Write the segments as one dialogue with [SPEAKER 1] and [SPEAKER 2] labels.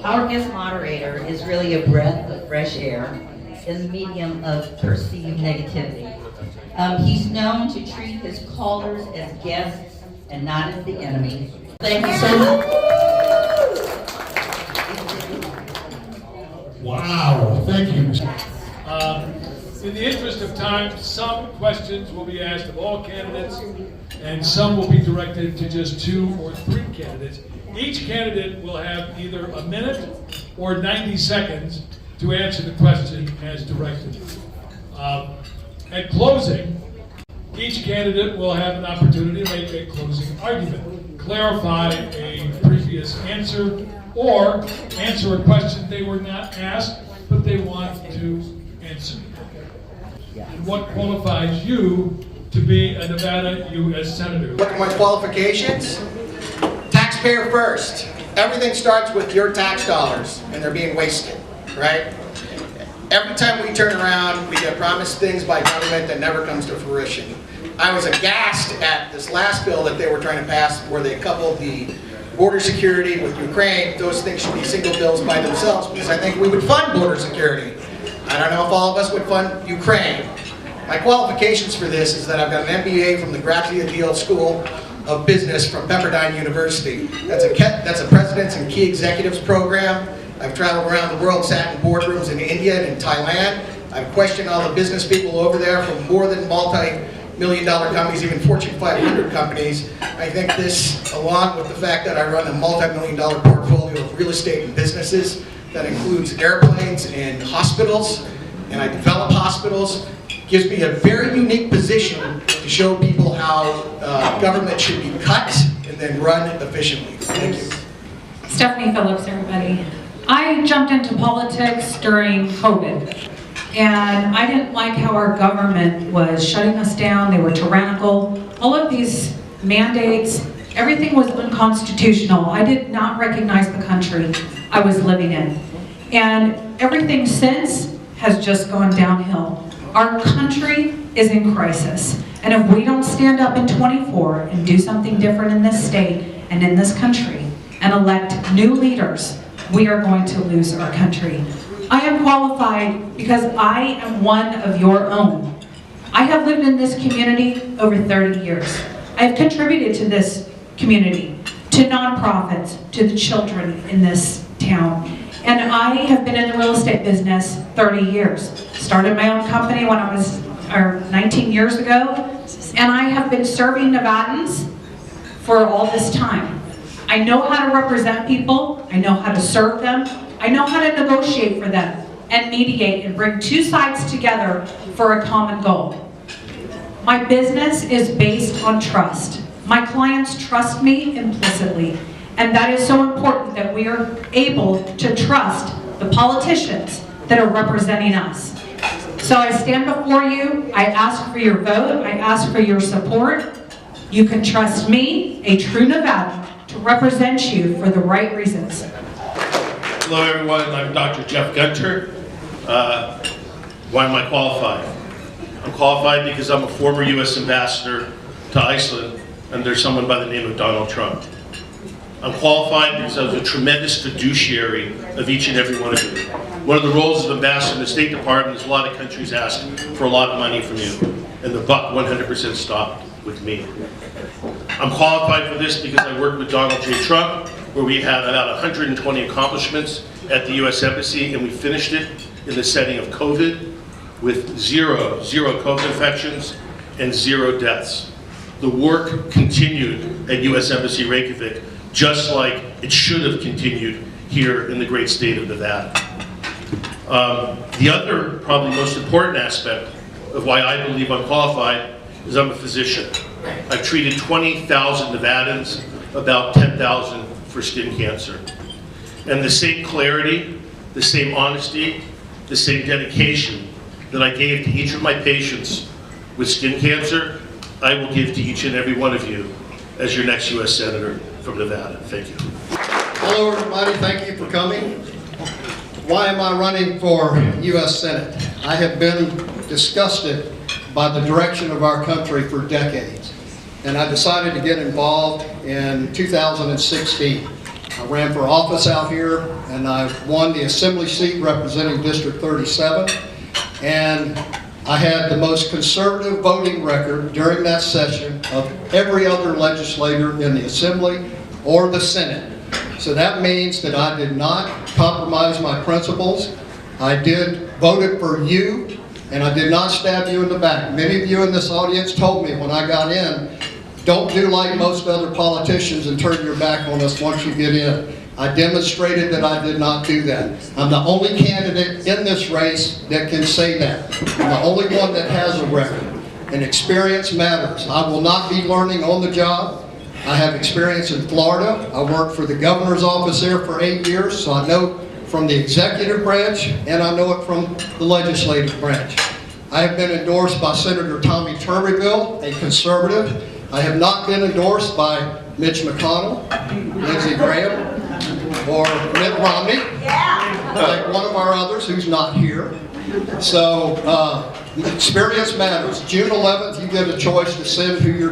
[SPEAKER 1] Our guest moderator is really a breath of fresh air in the medium of perceived negativity. He's known to treat his callers as guests and not as the enemy. Thank you so much.
[SPEAKER 2] Wow, thank you. In the interest of time, some questions will be asked of all candidates, and some will be directed to just 2 or 3 candidates. Each candidate will have either a minute or 90 seconds to answer the question as directed. At closing, each candidate will have an opportunity to make a closing argument, clarify a previous answer, or answer a question they were not asked, but they want to answer. And what qualifies you to be a Nevada U.S. Senator?
[SPEAKER 3] Look at my qualifications. Taxpayer first. Everything starts with your tax dollars, and they're being wasted, right? Every time we turn around, we get promised things by government that never comes to fruition. I was aghast at this last bill that they were trying to pass where they coupled the border security with Ukraine. Those things should be single bills by themselves because I think we would fund border security. I don't know if all of us would fund Ukraine. My qualifications for this is that I've got an MBA from the Grazia Deal School of Business from Pepperdine University. That's a Presidents and Key Executives program. I've traveled around the world, sat in boardrooms in India and in Thailand. I've questioned all the business people over there from more than multi-million-dollar companies, even Fortune 500 companies. I think this, along with the fact that I run a multi-million-dollar portfolio of real estate and businesses that includes airplanes and hospitals, and I develop hospitals, gives me a very unique position to show people how government should be cut and then run efficiently. Thank you.
[SPEAKER 4] Stephanie Phillips, everybody. I jumped into politics during COVID, and I didn't like how our government was shutting us down. They were tyrannical. All of these mandates, everything was unconstitutional. I did not recognize the country I was living in. And everything since has just gone downhill. Our country is in crisis. And if we don't stand up in 24 and do something different in this state and in this country and elect new leaders, we are going to lose our country. I am qualified because I am one of your own. I have lived in this community over 30 years. I have contributed to this community, to nonprofits, to the children in this town. And I have been in the real estate business 30 years. Started my own company when I was 19 years ago, and I have been serving Nevadans for all this time. I know how to represent people, I know how to serve them, I know how to negotiate for them and mediate and bring two sides together for a common goal. My business is based on trust. My clients trust me implicitly, and that is so important that we are able to trust the politicians that are representing us. So I stand before you, I ask for your vote, I ask for your support. You can trust me, a true Nevadan, to represent you for the right reasons.
[SPEAKER 5] Hello everyone, I'm Dr. Jeff Gunter. Why am I qualified? I'm qualified because I'm a former U.S. ambassador to Iceland under someone by the name of Donald Trump. I'm qualified because I was a tremendous fiduciary of each and every one of you. One of the roles of ambassador in the State Department is a lot of countries ask for a lot of money from you, and the buck 100% stopped with me. I'm qualified for this because I worked with Donald J. Trump, where we had about 120 accomplishments at the U.S. Embassy, and we finished it in the setting of COVID with zero COVID infections and 0 deaths. The work continued at U.S. Embassy Reykjavik, just like it should have continued here in the great state of Nevada. The other, probably most important aspect of why I believe I'm qualified is I'm a physician. I've treated 20,000 Nevadans, about 10,000 for skin cancer. And the same clarity, the same honesty, the same dedication that I gave to each of my patients with skin cancer, I will give to each and every one of you as your next U.S. Senator from Nevada. Thank you.
[SPEAKER 6] Hello everybody, thank you for coming. Why am I running for U.S. Senate? I have been disgusted by the direction of our country for decades. And I decided to get involved in 2016. I ran for office out here, and I won the assembly seat representing District 37. And I had the most conservative voting record during that session of every other legislator in the Assembly or the Senate. So that means that I did not compromise my principles. I voted for you, and I did not stab you in the back. Many of you in this audience told me when I got in, don't do like most other politicians and turn your back on us once you get in. I demonstrated that I did not do that. I'm the only candidate in this race that can say that. I'm the only one that has a record. And experience matters. I will not be learning on the job. I have experience in Florida. I worked for the governor's office there for 8 years, so I know from the executive branch and I know it from the legislative branch. I have been endorsed by Senator Tommy Tuberville, a conservative. I have not been endorsed by Mitch McConnell, Lindsey Graham, or Mitt Romney, like one of our others who's not here. So experience matters. June 11th, you get a choice to send who you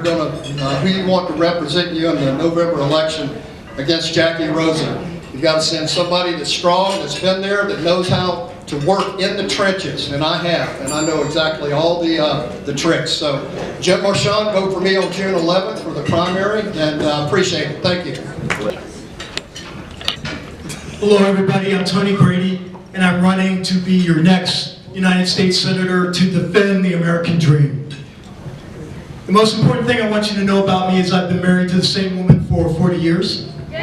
[SPEAKER 6] want to represent you in the November election against Jackie Rosen. You got to send somebody that's strong, that's been there, that knows how to work in the trenches, and I have, and I know exactly all the tricks. So, Jim Marchant, vote for me on June 11th for the primary, and appreciate it. Thank you.
[SPEAKER 7] Hello everybody, I'm Tony Grady, and I'm running to be your next United States Senator to defend the American dream. The most important thing I want you to know about me is I've been married to the same woman for 40 years. We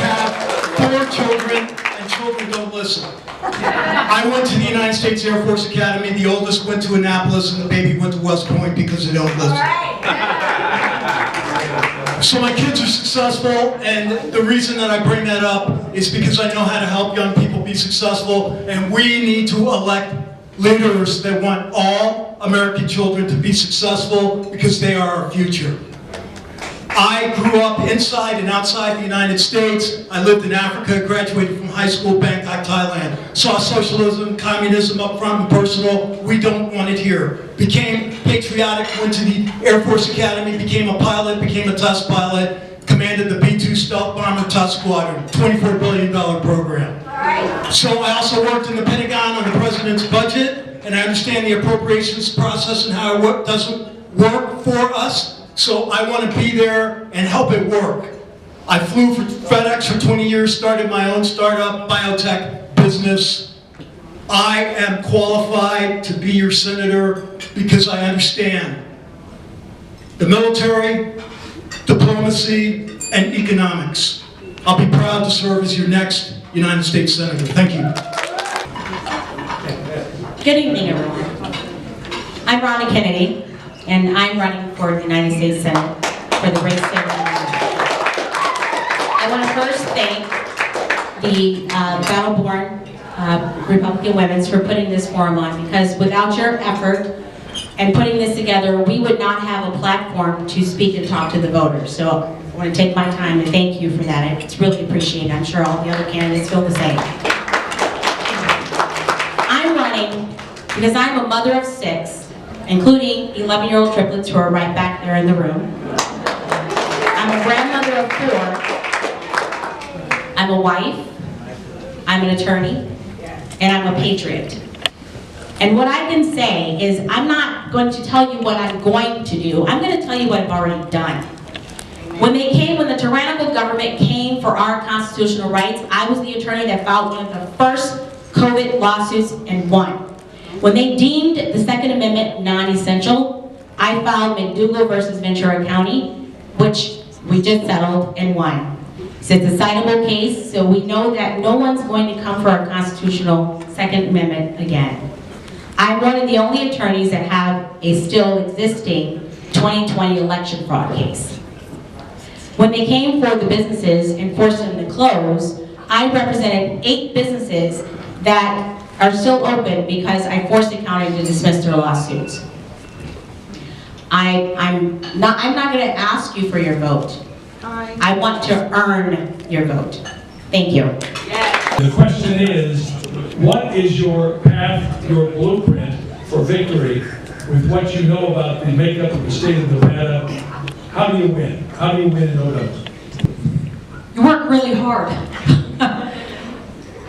[SPEAKER 7] have 4 children, and children don't listen. I went to the United States Air Force Academy, the oldest went to Annapolis, and the baby went to West Point because they don't listen. So my kids are successful, and the reason that I bring that up is because I know how to help young people be successful, and we need to elect leaders that want all American children to be successful because they are our future. I grew up inside and outside the United States. I lived in Africa, graduated from high school, Bangkok, Thailand. Saw socialism, communism up front and personal. We don't want it here. Became patriotic, went to the Air Force Academy, became a pilot, became a test pilot, commanded the B-2 Stealth Bomber Test Squadron, $24 billion program. So I also worked in the Pentagon on the president's budget, and I understand the appropriations process and how it doesn't work for us. So I want to be there and help it work. I flew for FedEx for 20 years, started my own startup biotech business. I am qualified to be your senator because I understand the military, diplomacy, and economics. I'll be proud to serve as your next United States Senator. Thank you.
[SPEAKER 8] Good evening, everyone. I'm Ronda Kennedy, and I'm running for the United States Senate for the great state of Illinois. I want to first thank the Battle-Born Republican Women's for putting this forum on, because without your effort and putting this together, we would not have a platform to speak and talk to the voters. So I want to take my time to thank you for that. It's really appreciated. I'm sure all the other candidates feel the same. I'm running because I'm a mother of 6, including 11-year-old triplets who are right back there in the room. I'm a grandmother of 4. I'm a wife. I'm an attorney. And I'm a patriot. And what I can say is I'm not going to tell you what I'm going to do. I'm going to tell you what I've already done. When the tyrannical government came for our constitutional rights, I was the attorney that filed one of the first COVID lawsuits and won. When they deemed the Second Amendment non-essential, I filed McDougal versus Ventura County, which we just settled and won. So it's a citable case, so we know that no one's going to come for our constitutional Second Amendment again. I'm one of the only attorneys that have a still existing 2020 election fraud case. When they came for the businesses and forced them to close, I represented 8 businesses that are still open because I forced the county to dismiss their lawsuits. I'm not going to ask you for your vote. I want to earn your vote. Thank you.
[SPEAKER 2] The question is, what is your path, your blueprint for victory with what you know about the makeup of the state of Nevada? How do you win? How do you win in Odo?
[SPEAKER 4] You work really hard.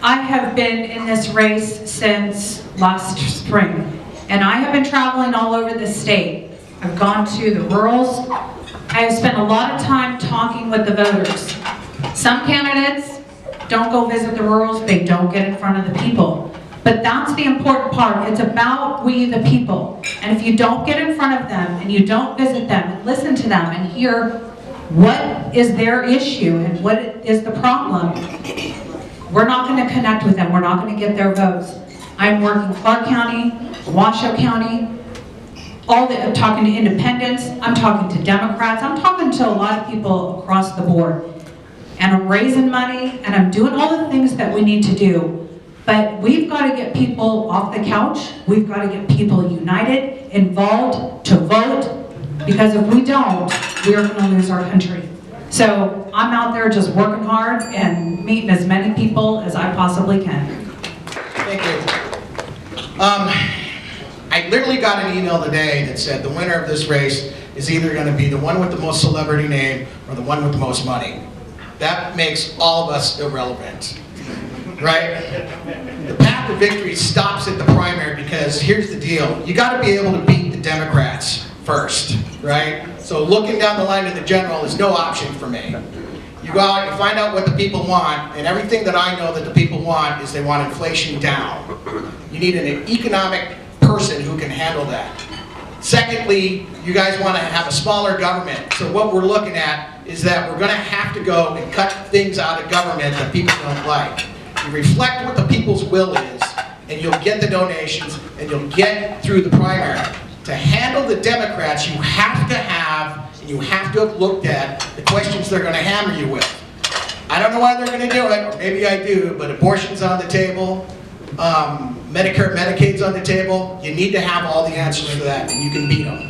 [SPEAKER 4] I have been in this race since last spring, and I have been traveling all over the state. I've gone to the rurals. I have spent a lot of time talking with the voters. Some candidates don't go visit the rurals, they don't get in front of the people. But that's the important part. It's about we the people. And if you don't get in front of them and you don't visit them and listen to them and hear what is their issue and what is the problem, we're not going to connect with them. We're not going to get their votes. I'm working Clark County, Washoe County, I'm talking to independents, I'm talking to Democrats, I'm talking to a lot of people across the board. And I'm raising money, and I'm doing all the things that we need to do. But we've got to get people off the couch. We've got to get people united, involved, to vote. Because if we don't, we're going to lose our country. So I'm out there just working hard and meeting as many people as I possibly can.
[SPEAKER 3] Thank you. I literally got an email today that said the winner of this race is either going to be the one with the most celebrity name or the one with the most money. That makes all of us irrelevant, right? The path to victory stops at the primary because here's the deal. You got to be able to beat the Democrats first, right? So looking down the line to the general is no option for me. You go out, you find out what the people want, and everything that I know that the people want is they want inflation down. You need an economic person who can handle that. Secondly, you guys want to have a smaller government. So what we're looking at is that we're going to have to go and cut things out of government that people don't like. You reflect what the people's will is, and you'll get the donations, and you'll get through the primary. To handle the Democrats, you have to have, and you have to have looked at the questions they're going to hammer you with. I don't know why they're going to do it, or maybe I do, but abortion's on the table, Medicare, Medicaid's on the table. You need to have all the answers for that, and you can beat them.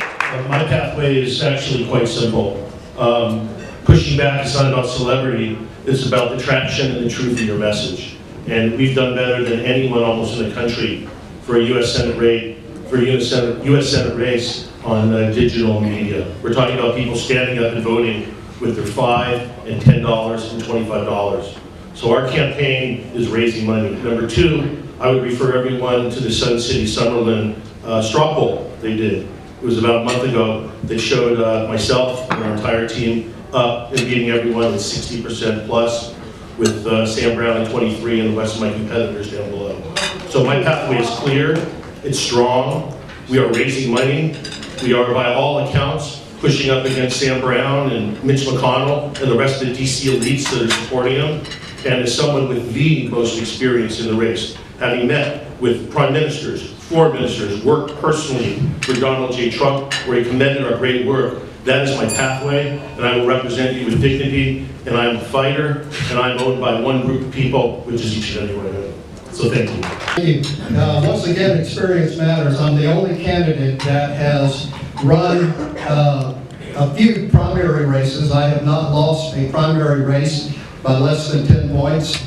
[SPEAKER 5] My pathway is actually quite simple. Pushing back is not about celebrity, it's about the traction and the truth of your message. And we've done better than anyone almost in the country for a U.S. Senate race on digital media. We're talking about people standing up and voting with their $5 and $10 and $25. So our campaign is raising money. Number two, I would refer everyone to the Sun City Summerlin straw poll they did. It was about a month ago that showed myself and our entire team up and beating everyone at 60% plus, with Sam Brown at 23 and the rest of my competitors down below. So my pathway is clear, it's strong, we are raising money, we are by all accounts pushing up against Sam Brown and Mitch McConnell and the rest of the DC elites that are supporting him. And as someone with the most experience in the race, having met with prime ministers, foreign ministers, worked personally for Donald J. Trump, where he commended our great work, that is my pathway, and I will represent you with dignity, and I'm a fighter, and I'm owned by one group of people, which is each and every one of them. So thank you.
[SPEAKER 6] Thank you. Once again, experience matters. I'm the only candidate that has run a few primary races. I have not lost a primary race by less than 10 points.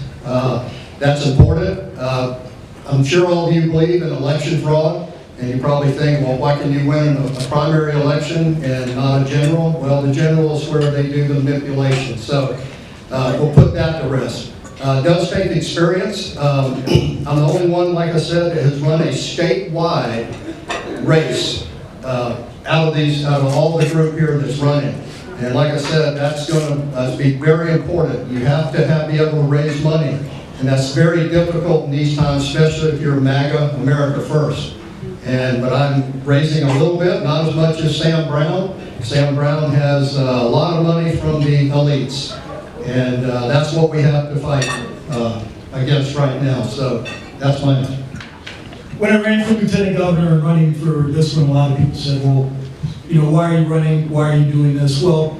[SPEAKER 6] That's important. I'm sure all of you believe in election fraud. And you probably think, well, why can you win a primary election and not a general? Well, the general is where they do the manipulation. So we'll put that to rest. It does take experience. I'm the only one, like I said, that has run a statewide race out of all the group here that's running. And like I said, that's going to be very important. You have to be able to raise money. And that's very difficult in these times, especially if you're MAGA, America First. But I'm raising a little bit, not as much as Sam Brown. Sam Brown has a lot of money from the elites. And that's what we have to fight against right now. So that's my message.
[SPEAKER 7] When I ran for lieutenant governor and running for this one, a lot of people said, well, you know, why are you running? Why are you doing this? Well,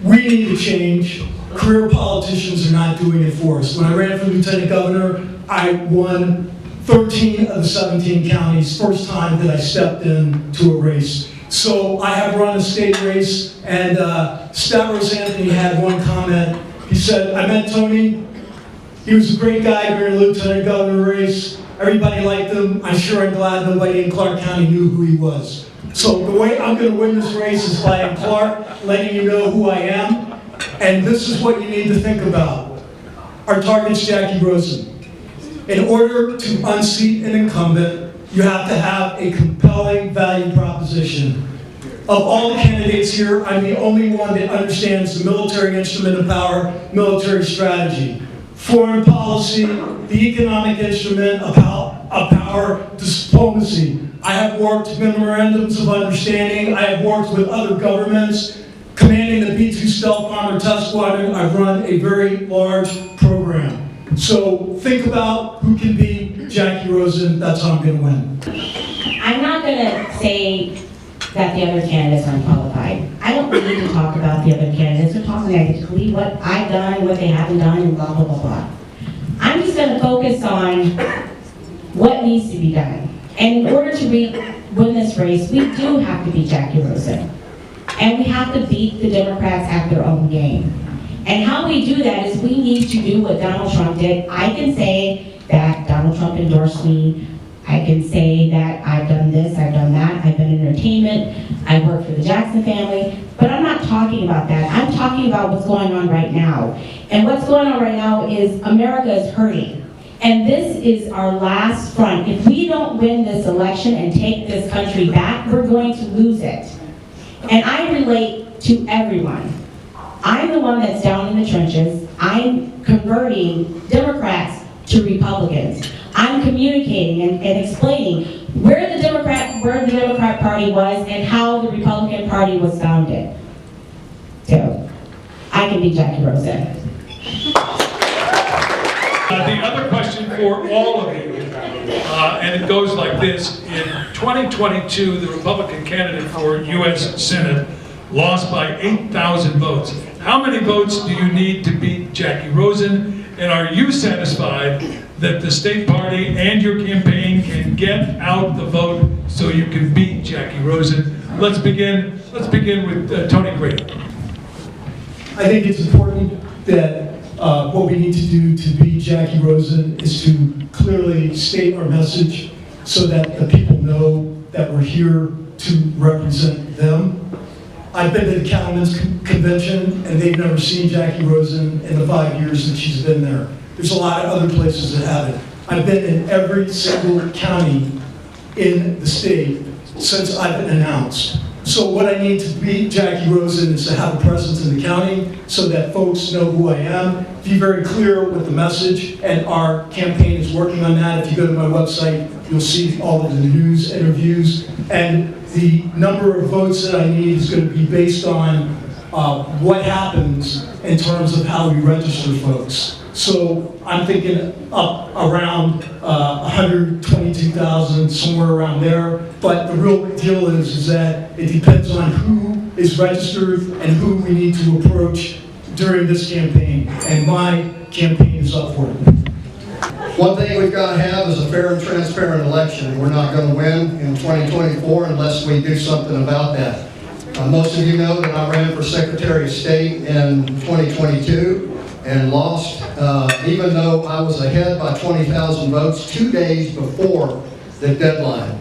[SPEAKER 7] we need to change. Career politicians are not doing it for us. When I ran for lieutenant governor, I won 13 of the 17 counties, first time that I stepped into a race. So I have run a state race, and Stavros Anthony had one comment. He said, I met Tony. He was a great guy during the lieutenant governor race. Everybody liked him. I'm sure I'm glad nobody in Clark County knew who he was. So the way I'm going to win this race is by in Clark letting you know who I am. And this is what you need to think about. Our target's Jackie Rosen. In order to unseat an incumbent, you have to have a compelling value proposition. Of all the candidates here, I'm the only one that understands the military instrument of power, military strategy. Foreign policy, the economic instrument of power, diplomacy. I have worked memorandums of understanding. I have worked with other governments. Commanding the B-2 Stealth Bomber Test Squadron, I've run a very large program. So think about who can be Jackie Rosen. That's how I'm going to win.
[SPEAKER 8] I'm not going to say that the other candidates are unqualified. I don't need to talk about the other candidates. They're talking identically what I've done, what they haven't done, and blah, blah, blah, blah. I'm just going to focus on what needs to be done. And in order to win this race, we do have to beat Jackie Rosen. And we have to beat the Democrats at their own game. And how we do that is we need to do what Donald Trump did. I can say that Donald Trump endorsed me. I can say that I've done this, I've done that, I've been in entertainment, I work for the Jackson family, but I'm not talking about that. I'm talking about what's going on right now. And what's going on right now is America is hurting. And this is our last front. If we don't win this election and take this country back, we're going to lose it. And I relate to everyone. I'm the one that's down in the trenches. I'm converting Democrats to Republicans. I'm communicating and explaining where the Democrat Party was and how the Republican Party was founded. So, I can be Jackie Rosen.
[SPEAKER 2] The other question for all of you, and it goes like this. In 2022, the Republican candidate for U.S. Senate lost by 8,000 votes. How many votes do you need to beat Jackie Rosen? And are you satisfied that the state party and your campaign can get out the vote so you can beat Jackie Rosen? Let's begin with Tony Grady.
[SPEAKER 7] I think it's important that what we need to do to beat Jackie Rosen is to clearly state our message so that the people know that we're here to represent them. I've been to the Cattlemen's Convention, and they've never seen Jackie Rosen in the 5 years that she's been there. There's a lot of other places that have it. I've been in every single county in the state since I've been announced. So what I need to beat Jackie Rosen is to have a presence in the county so that folks know who I am, be very clear with the message, and our campaign is working on that. If you go to my website, you'll see all of the news interviews, and the number of votes that I need is going to be based on what happens in terms of how we register folks. So I'm thinking up around 122,000, somewhere around there. But the real deal is that it depends on who is registered and who we need to approach during this campaign. And my campaign is up for it.
[SPEAKER 6] One thing we've got to have is a fair and transparent election. We're not going to win in 2024 unless we do something about that. Most of you know that I ran for Secretary of State in 2022 and lost, even though I was ahead by 20,000 votes 2 days before the deadline.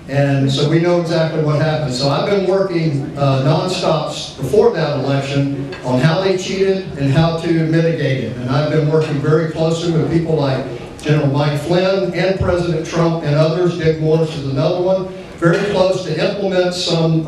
[SPEAKER 6] And so we know exactly what happened. So I've been working nonstop before that election on how they cheated and how to mitigate it. And I've been working very closely with people like General Mike Flynn and President Trump and others. Dick Morris is another one. Very close to implement some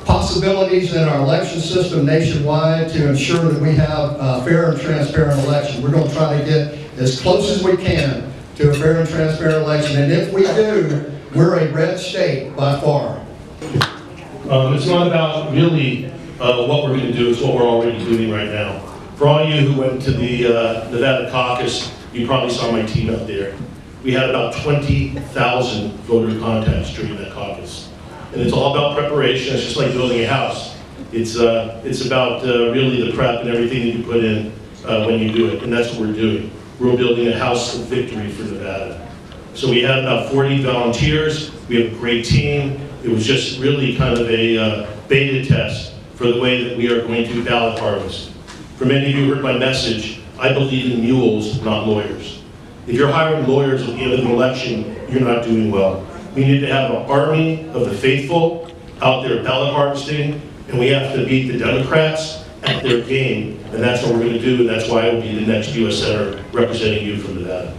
[SPEAKER 6] possibilities in our election system nationwide to ensure that we have a fair and transparent election. We're going to try to get as close as we can to a fair and transparent election. And if we do, we're a red state by far.
[SPEAKER 5] It's not about really what we're going to do, it's what we're already doing right now. For all you who went to the Nevada caucus, you probably saw my team out there. We had about 20,000 voter contacts during that caucus. And it's all about preparation. It's just like building a house. It's about really the prep and everything that you put in when you do it. And that's what we're doing. We're building a house of victory for Nevada. So we had about 40 volunteers. We have a great team. It was just really kind of a beta test for the way that we are going to ballot harvest. For many of you who heard my message, I believe in mules, not lawyers. If you're hiring lawyers at the end of an election, you're not doing well. We need to have an army of the faithful out there ballot harvesting, and we have to beat the Democrats at their game, and that's what we're going to do, and that's why I will be the next U.S. Senator representing you from Nevada.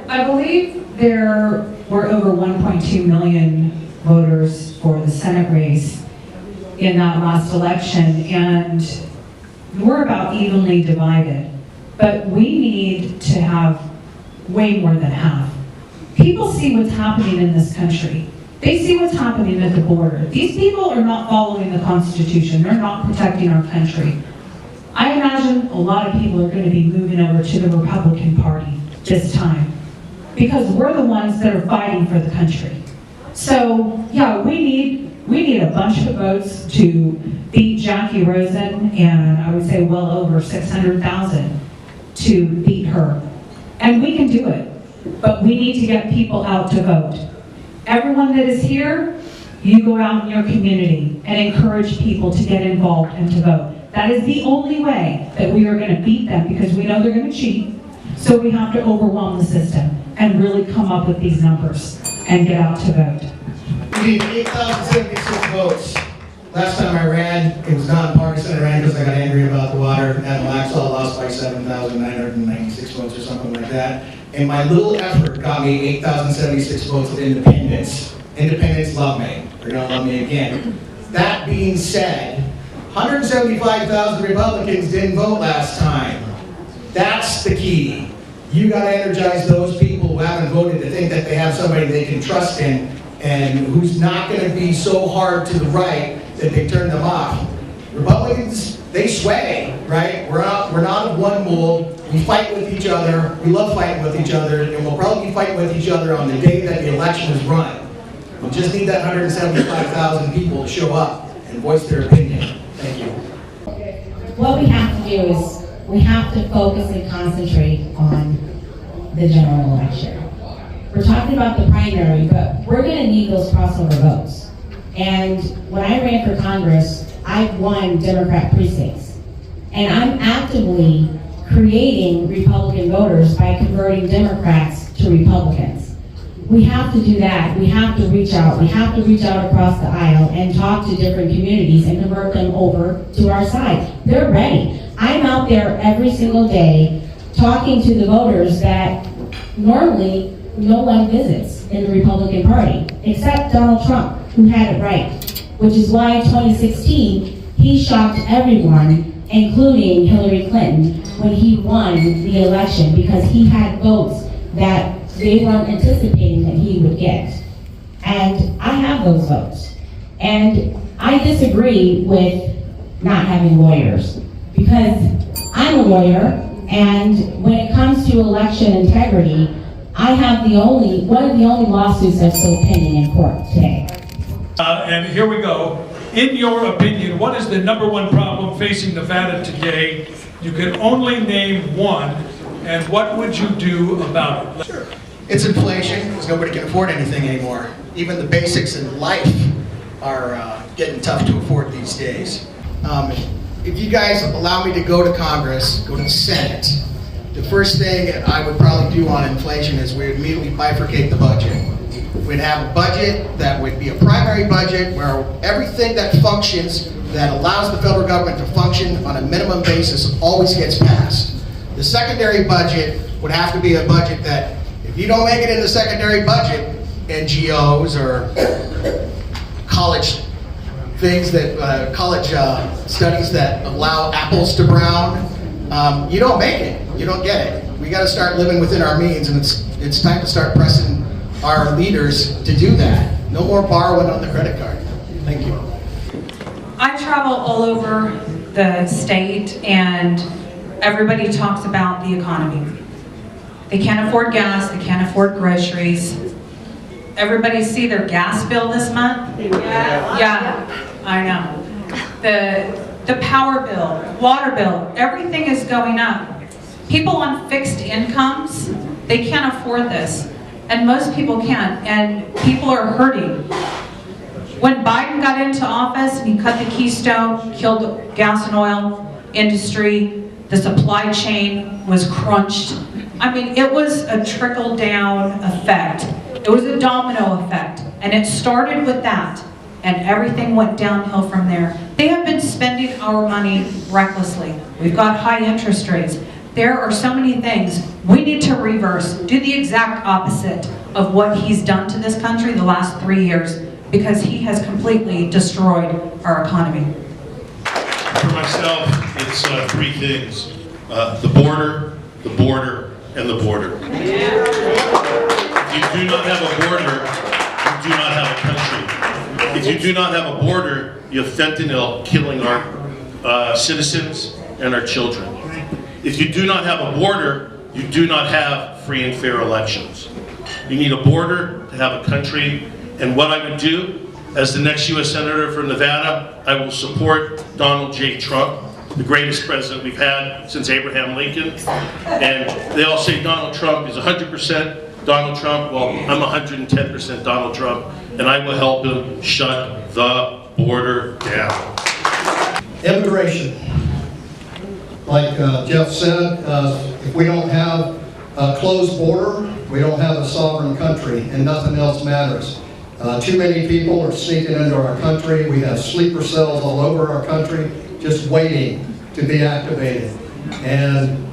[SPEAKER 4] I believe there were over 1.2 million voters for the Senate race in that last election, and we're about evenly divided. But we need to have way more than half. People see what's happening in this country. They see what's happening at the border. These people are not following the Constitution. They're not protecting our country. I imagine a lot of people are going to be moving over to the Republican Party this time because we're the ones that are fighting for the country. So yeah, we need a bunch of votes to beat Jackie Rosen, and I would say well over 600,000 to beat her. And we can do it, but we need to get people out to vote. Everyone that is here, you go out in your community and encourage people to get involved and to vote. That is the only way that we are going to beat them, because we know they're going to cheat. So we have to overwhelm the system and really come up with these numbers and get out to vote.
[SPEAKER 3] We need 8,076 votes. Last time I ran, it was nonpartisan. I ran because I got angry about the water. Adam Laxall lost by 7,996 votes or something like that. And my little effort got me 8,076 votes of independents. Independents love me. They're going to love me again. That being said, 175,000 Republicans didn't vote last time. That's the key. You got to energize those people who haven't voted to think that they have somebody they can trust in, and who's not going to be so hard to the right that they turn them off. Republicans, they sway, right? We're not of one mold. We fight with each other. We love fighting with each other, and we'll probably be fighting with each other on the day that the election is run. We just need that 175,000 people to show up and voice their opinion. Thank you.
[SPEAKER 8] What we have to do is we have to focus and concentrate on the general election. We're talking about the primary, but we're going to need those crossover votes. And when I ran for Congress, I won Democrat precincts. And I'm actively creating Republican voters by converting Democrats to Republicans. We have to do that. We have to reach out. We have to reach out across the aisle and talk to different communities and convert them over to our side. They're ready. I'm out there every single day talking to the voters that normally no one visits in the Republican Party, except Donald Trump, who had it right, which is why in 2016, he shocked everyone, including Hillary Clinton, when he won the election, because he had votes that they weren't anticipating that he would get. And I have those votes. And I disagree with not having lawyers, because I'm a lawyer, and when it comes to election integrity, I have one of the only lawsuits that's still pending in court today.
[SPEAKER 2] And here we go. In your opinion, what is the #1 problem facing Nevada today? You can only name one, and what would you do about it?
[SPEAKER 3] Sure. It's inflation, because nobody can afford anything anymore. Even the basics in life are getting tough to afford these days. If you guys allow me to go to Congress, go to the Senate, the first thing I would probably do on inflation is we would immediately bifurcate the budget. We'd have a budget that would be a primary budget where everything that functions, that allows the federal government to function on a minimum basis, always gets passed. The secondary budget would have to be a budget that, if you don't make it in the secondary budget, NGOs or college things that, college studies that allow apples to brown, you don't make it. You don't get it. We got to start living within our means, and it's time to start pressing our leaders to do that. No more borrowing on the credit card. Thank you.
[SPEAKER 4] I travel all over the state, and everybody talks about the economy. They can't afford gas, they can't afford groceries. Everybody see their gas bill this month? Yeah, I know. The power bill, water bill, everything is going up. People on fixed incomes, they can't afford this. And most people can't, and people are hurting. When Biden got into office and he cut the Keystone, killed the gas and oil industry, the supply chain was crunched. I mean, it was a trickle-down effect. It was a domino effect, and it started with that, and everything went downhill from there. They have been spending our money recklessly. We've got high interest rates. There are so many things. We need to reverse, do the exact opposite of what he's done to this country the last 3 years, because he has completely destroyed our economy.
[SPEAKER 5] For myself, it's three things. The border, and the border. If you do not have a border, you do not have a country. If you do not have a border, you have fentanyl killing our citizens and our children. If you do not have a border, you do not have free and fair elections. You need a border to have a country, and what I would do as the next U.S. Senator from Nevada, I will support Donald J. Trump, the greatest president we've had since Abraham Lincoln. And they all say Donald Trump is 100% Donald Trump. Well, I'm 110% Donald Trump, and I will help him shut the border down.
[SPEAKER 6] Immigration. Like Jeff said, if we don't have a closed border, we don't have a sovereign country, and nothing else matters. Too many people are sneaking into our country. We have sleeper cells all over our country, just waiting to be activated. And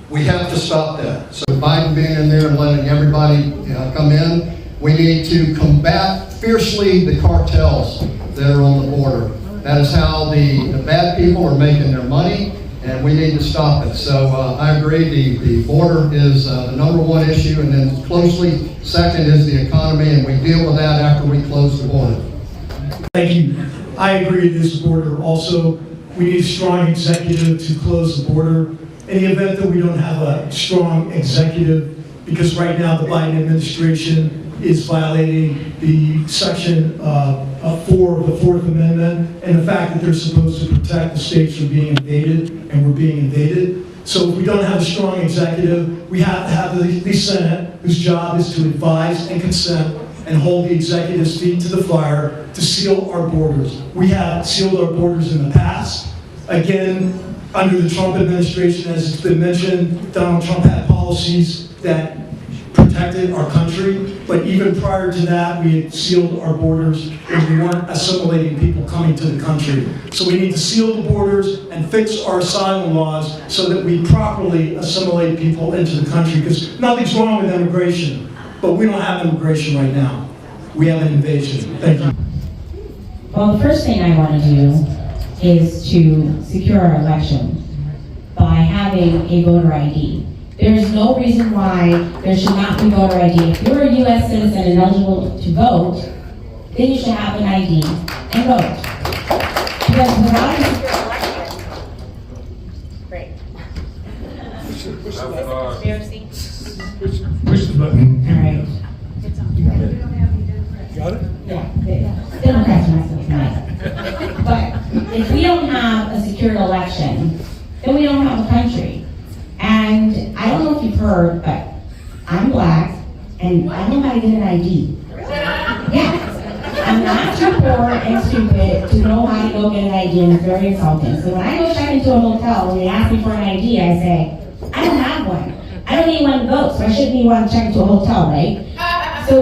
[SPEAKER 6] we have to stop that. So Biden being in there and letting everybody come in, we need to combat fiercely the cartels that are on the border. That is how the bad people are making their money, and we need to stop it. So I agree, the border is the number one issue, and then closely second is the economy, and we deal with that after we close the border.
[SPEAKER 7] Thank you. I agree with this border. Also, we need a strong executive to close the border. In the event that we don't have a strong executive, because right now the Biden administration is violating the section 4 of the Fourth Amendment, and the fact that they're supposed to protect the states from being invaded, and we're being invaded. So if we don't have a strong executive, we have to have the Senate, whose job is to advise and consent and hold the executive's feet to the fire to seal our borders. We have sealed our borders in the past. Again, under the Trump administration, as it's been mentioned, Donald Trump had policies that protected our country, but even prior to that, we had sealed our borders and we weren't assimilating people coming to the country. So we need to seal the borders and fix our asylum laws so that we properly assimilate people into the country, because nothing's wrong with immigration, but we don't have immigration right now. We have an invasion. Thank you.
[SPEAKER 8] Well, the first thing I want to do is to secure our election by having a voter ID. There is no reason why there should not be voter ID. If you're a U.S. citizen and eligible to vote, then you should have an ID and vote. Because without a secure election, great. Conspiracy?
[SPEAKER 2] Push the button.
[SPEAKER 8] All right.
[SPEAKER 2] Got it?
[SPEAKER 8] Yeah, Democrats are not so tonight. But if we don't have a secured election, then we don't have a country. And I don't know if you've heard, but I'm black, and I know how to get an ID. Yeah. I'm not too poor and stupid to know how to go get an ID, and it's very insulting. So when I go check into a hotel and they ask me for an ID, I say, I don't have one. I don't need one to vote, so I shouldn't need one to check into a hotel, right? So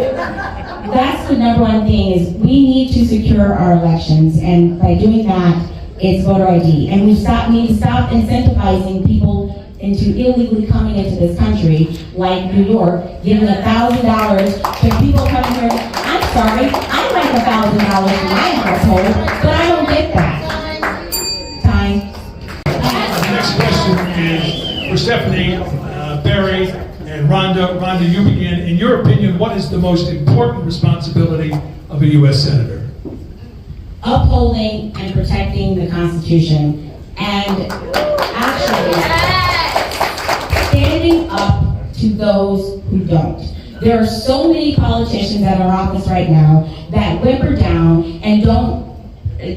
[SPEAKER 8] that's the number one thing, is we need to secure our elections, and by doing that, it's voter ID. And we need to stop incentivizing people into illegally coming into this country, like New York, giving $1,000 to people coming here. I'm sorry, I'd like $1,000 for my household, but I don't get that. Time.
[SPEAKER 2] The next question is for Stephanie, Barry, and Ronda. Ronda, you begin. In your opinion, what is the most important responsibility of a U.S. Senator?
[SPEAKER 8] Upholding and protecting the Constitution, and actually standing up to those who don't. There are so many politicians that are in office right now that whimper down and don't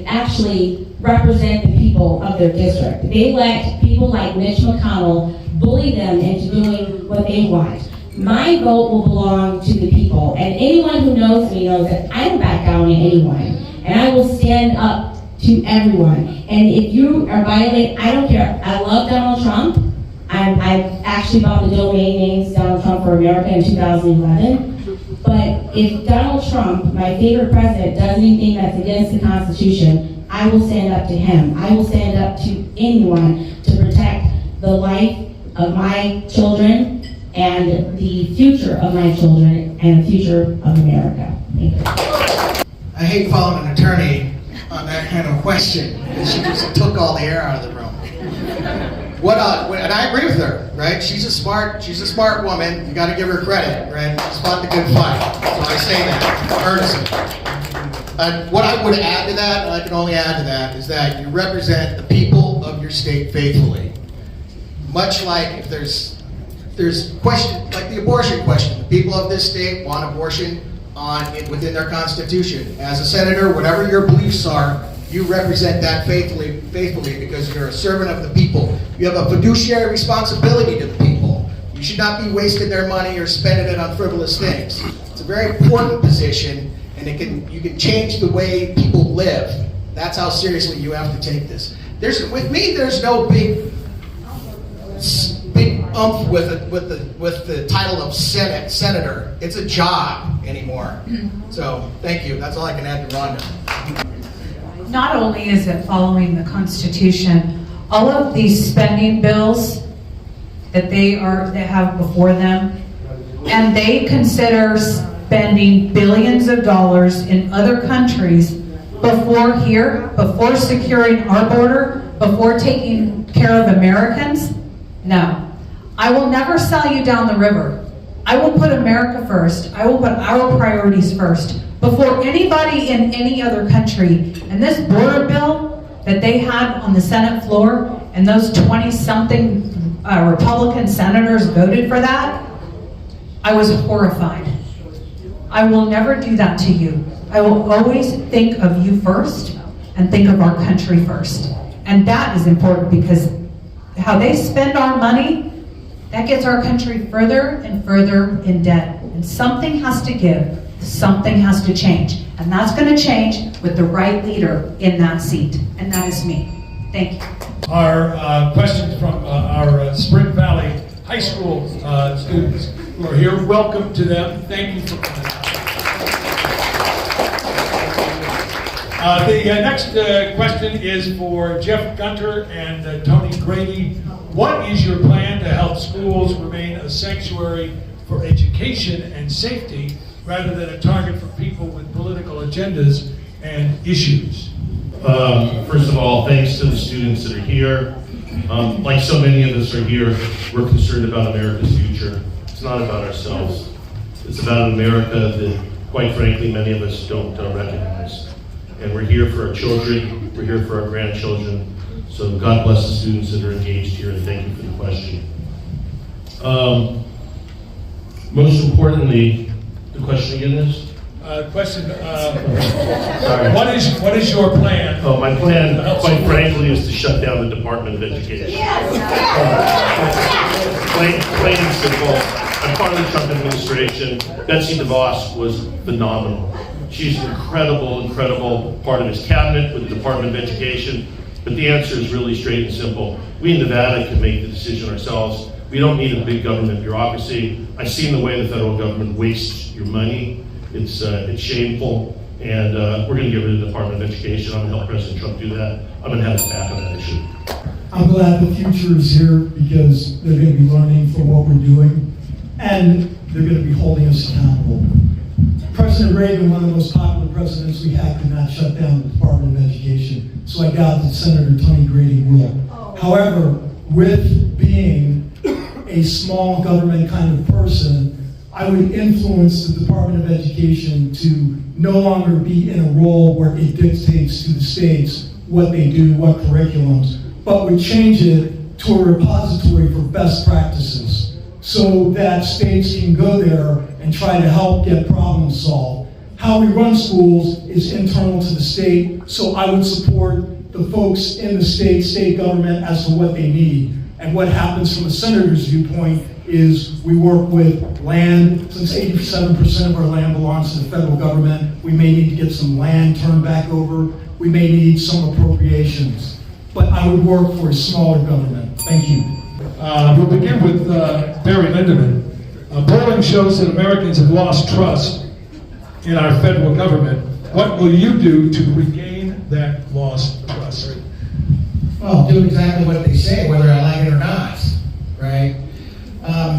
[SPEAKER 8] actually represent the people of their district. They let people like Mitch McConnell bully them into doing what they want. My vote will belong to the people, and anyone who knows me knows that I don't back down to anyone, and I will stand up to everyone. And if you are violating, I don't care. I love Donald Trump. I actually bought the domain names Donald Trump for America in 2011. But if Donald Trump, my favorite president, does anything that's against the Constitution, I I will stand up to him. I will stand up to anyone to protect the life of my children and the future of my children and the future of America. Thank you.
[SPEAKER 3] I hate calling an attorney on that kind of question. She just took all the air out of the room. And I agree with her, right? She's a smart woman. You got to give her credit, right? She's fought the good fight. So I say that earnestly. What I would add to that, and I can only add to that, is that you represent the people of your state faithfully. Much like if there's questions like the abortion question, the people of this state want abortion within their constitution. As a senator, whatever your beliefs are, you represent that faithfully because you're a servant of the people. You have a fiduciary responsibility to the people. You should not be wasting their money or spending it on frivolous things. It's a very important position, and you can change the way people live. That's how seriously you have to take this. With me, there's no big umph with the title of senator. It's a job anymore. So thank you. That's all I can add to Ronda.
[SPEAKER 4] Not only is it following the Constitution, all of these spending bills that they have before them, and they consider spending billions of dollars in other countries before securing our border, before taking care of Americans. No. I will never sell you down the river. I will put America first. I will put our priorities first before anybody in any other country. And this border bill that they had on the Senate floor, and those 20-something Republican senators voted for that, I was horrified. I will never do that to you. I will always think of you first and think of our country first. And that is important because how they spend our money, that gets our country further and further in debt. And something has to give, something has to change. And that's going to change with the right leader in that seat. And that is me. Thank you.
[SPEAKER 2] Our questions from our Spring Valley High School students who are here. Welcome to them. Thank you for coming. The next question is for Jeff Gunter and Tony Grady. What is your plan to help schools remain a sanctuary for education and safety rather than a target for people with political agendas and issues?
[SPEAKER 5] First of all, thanks to the students that are here. Like so many of us are here, we're concerned about America's future. It's not about ourselves. It's about an America that, quite frankly, many of us don't recognize. And we're here for our children, we're here for our grandchildren. So God bless the students that are engaged here, and thank you for the question. Most importantly, the question again is?
[SPEAKER 2] Sorry. What is your plan?
[SPEAKER 5] Oh, my plan, quite frankly, is to shut down the Department of Education. Plain and simple. I'm part of the Trump administration. Betsy DeVos was phenomenal. She's an incredible part of his cabinet with the Department of Education. But the answer is really straight and simple. We in Nevada can make the decision ourselves. We don't need a big government bureaucracy. I've seen the way the federal government wastes your money. It's shameful, and we're going to get rid of the Department of Education. I'm going to help President Trump do that. I'm going to have his back on that issue.
[SPEAKER 7] I'm glad the future is here because they're going to be learning from what we're doing, and they're going to be holding us accountable. President Reagan, one of the most popular presidents we had, could not shut down the Department of Education, so I doubt that Senator Tony Grady will. However, with being a small government kind of person, I would influence the Department of Education to no longer be in a role where it dictates to the states what they do, what curriculums, but would change it to a repository for best practices so that states can go there and try to help get problems solved. How we run schools is internal to the state, so I would support the folks in the state government as to what they need. And what happens from a senator's viewpoint is we work with land. Since 87% of our land belongs to the federal government, we may need to get some land turned back over. We may need some appropriations. But I would work for a smaller government. Thank you.
[SPEAKER 2] We'll begin with Barry Lindemann. Polling shows that Americans have lost trust in our federal government. What will you do to regain that lost trust?
[SPEAKER 3] Well, do exactly what they say, whether I like it or not, right?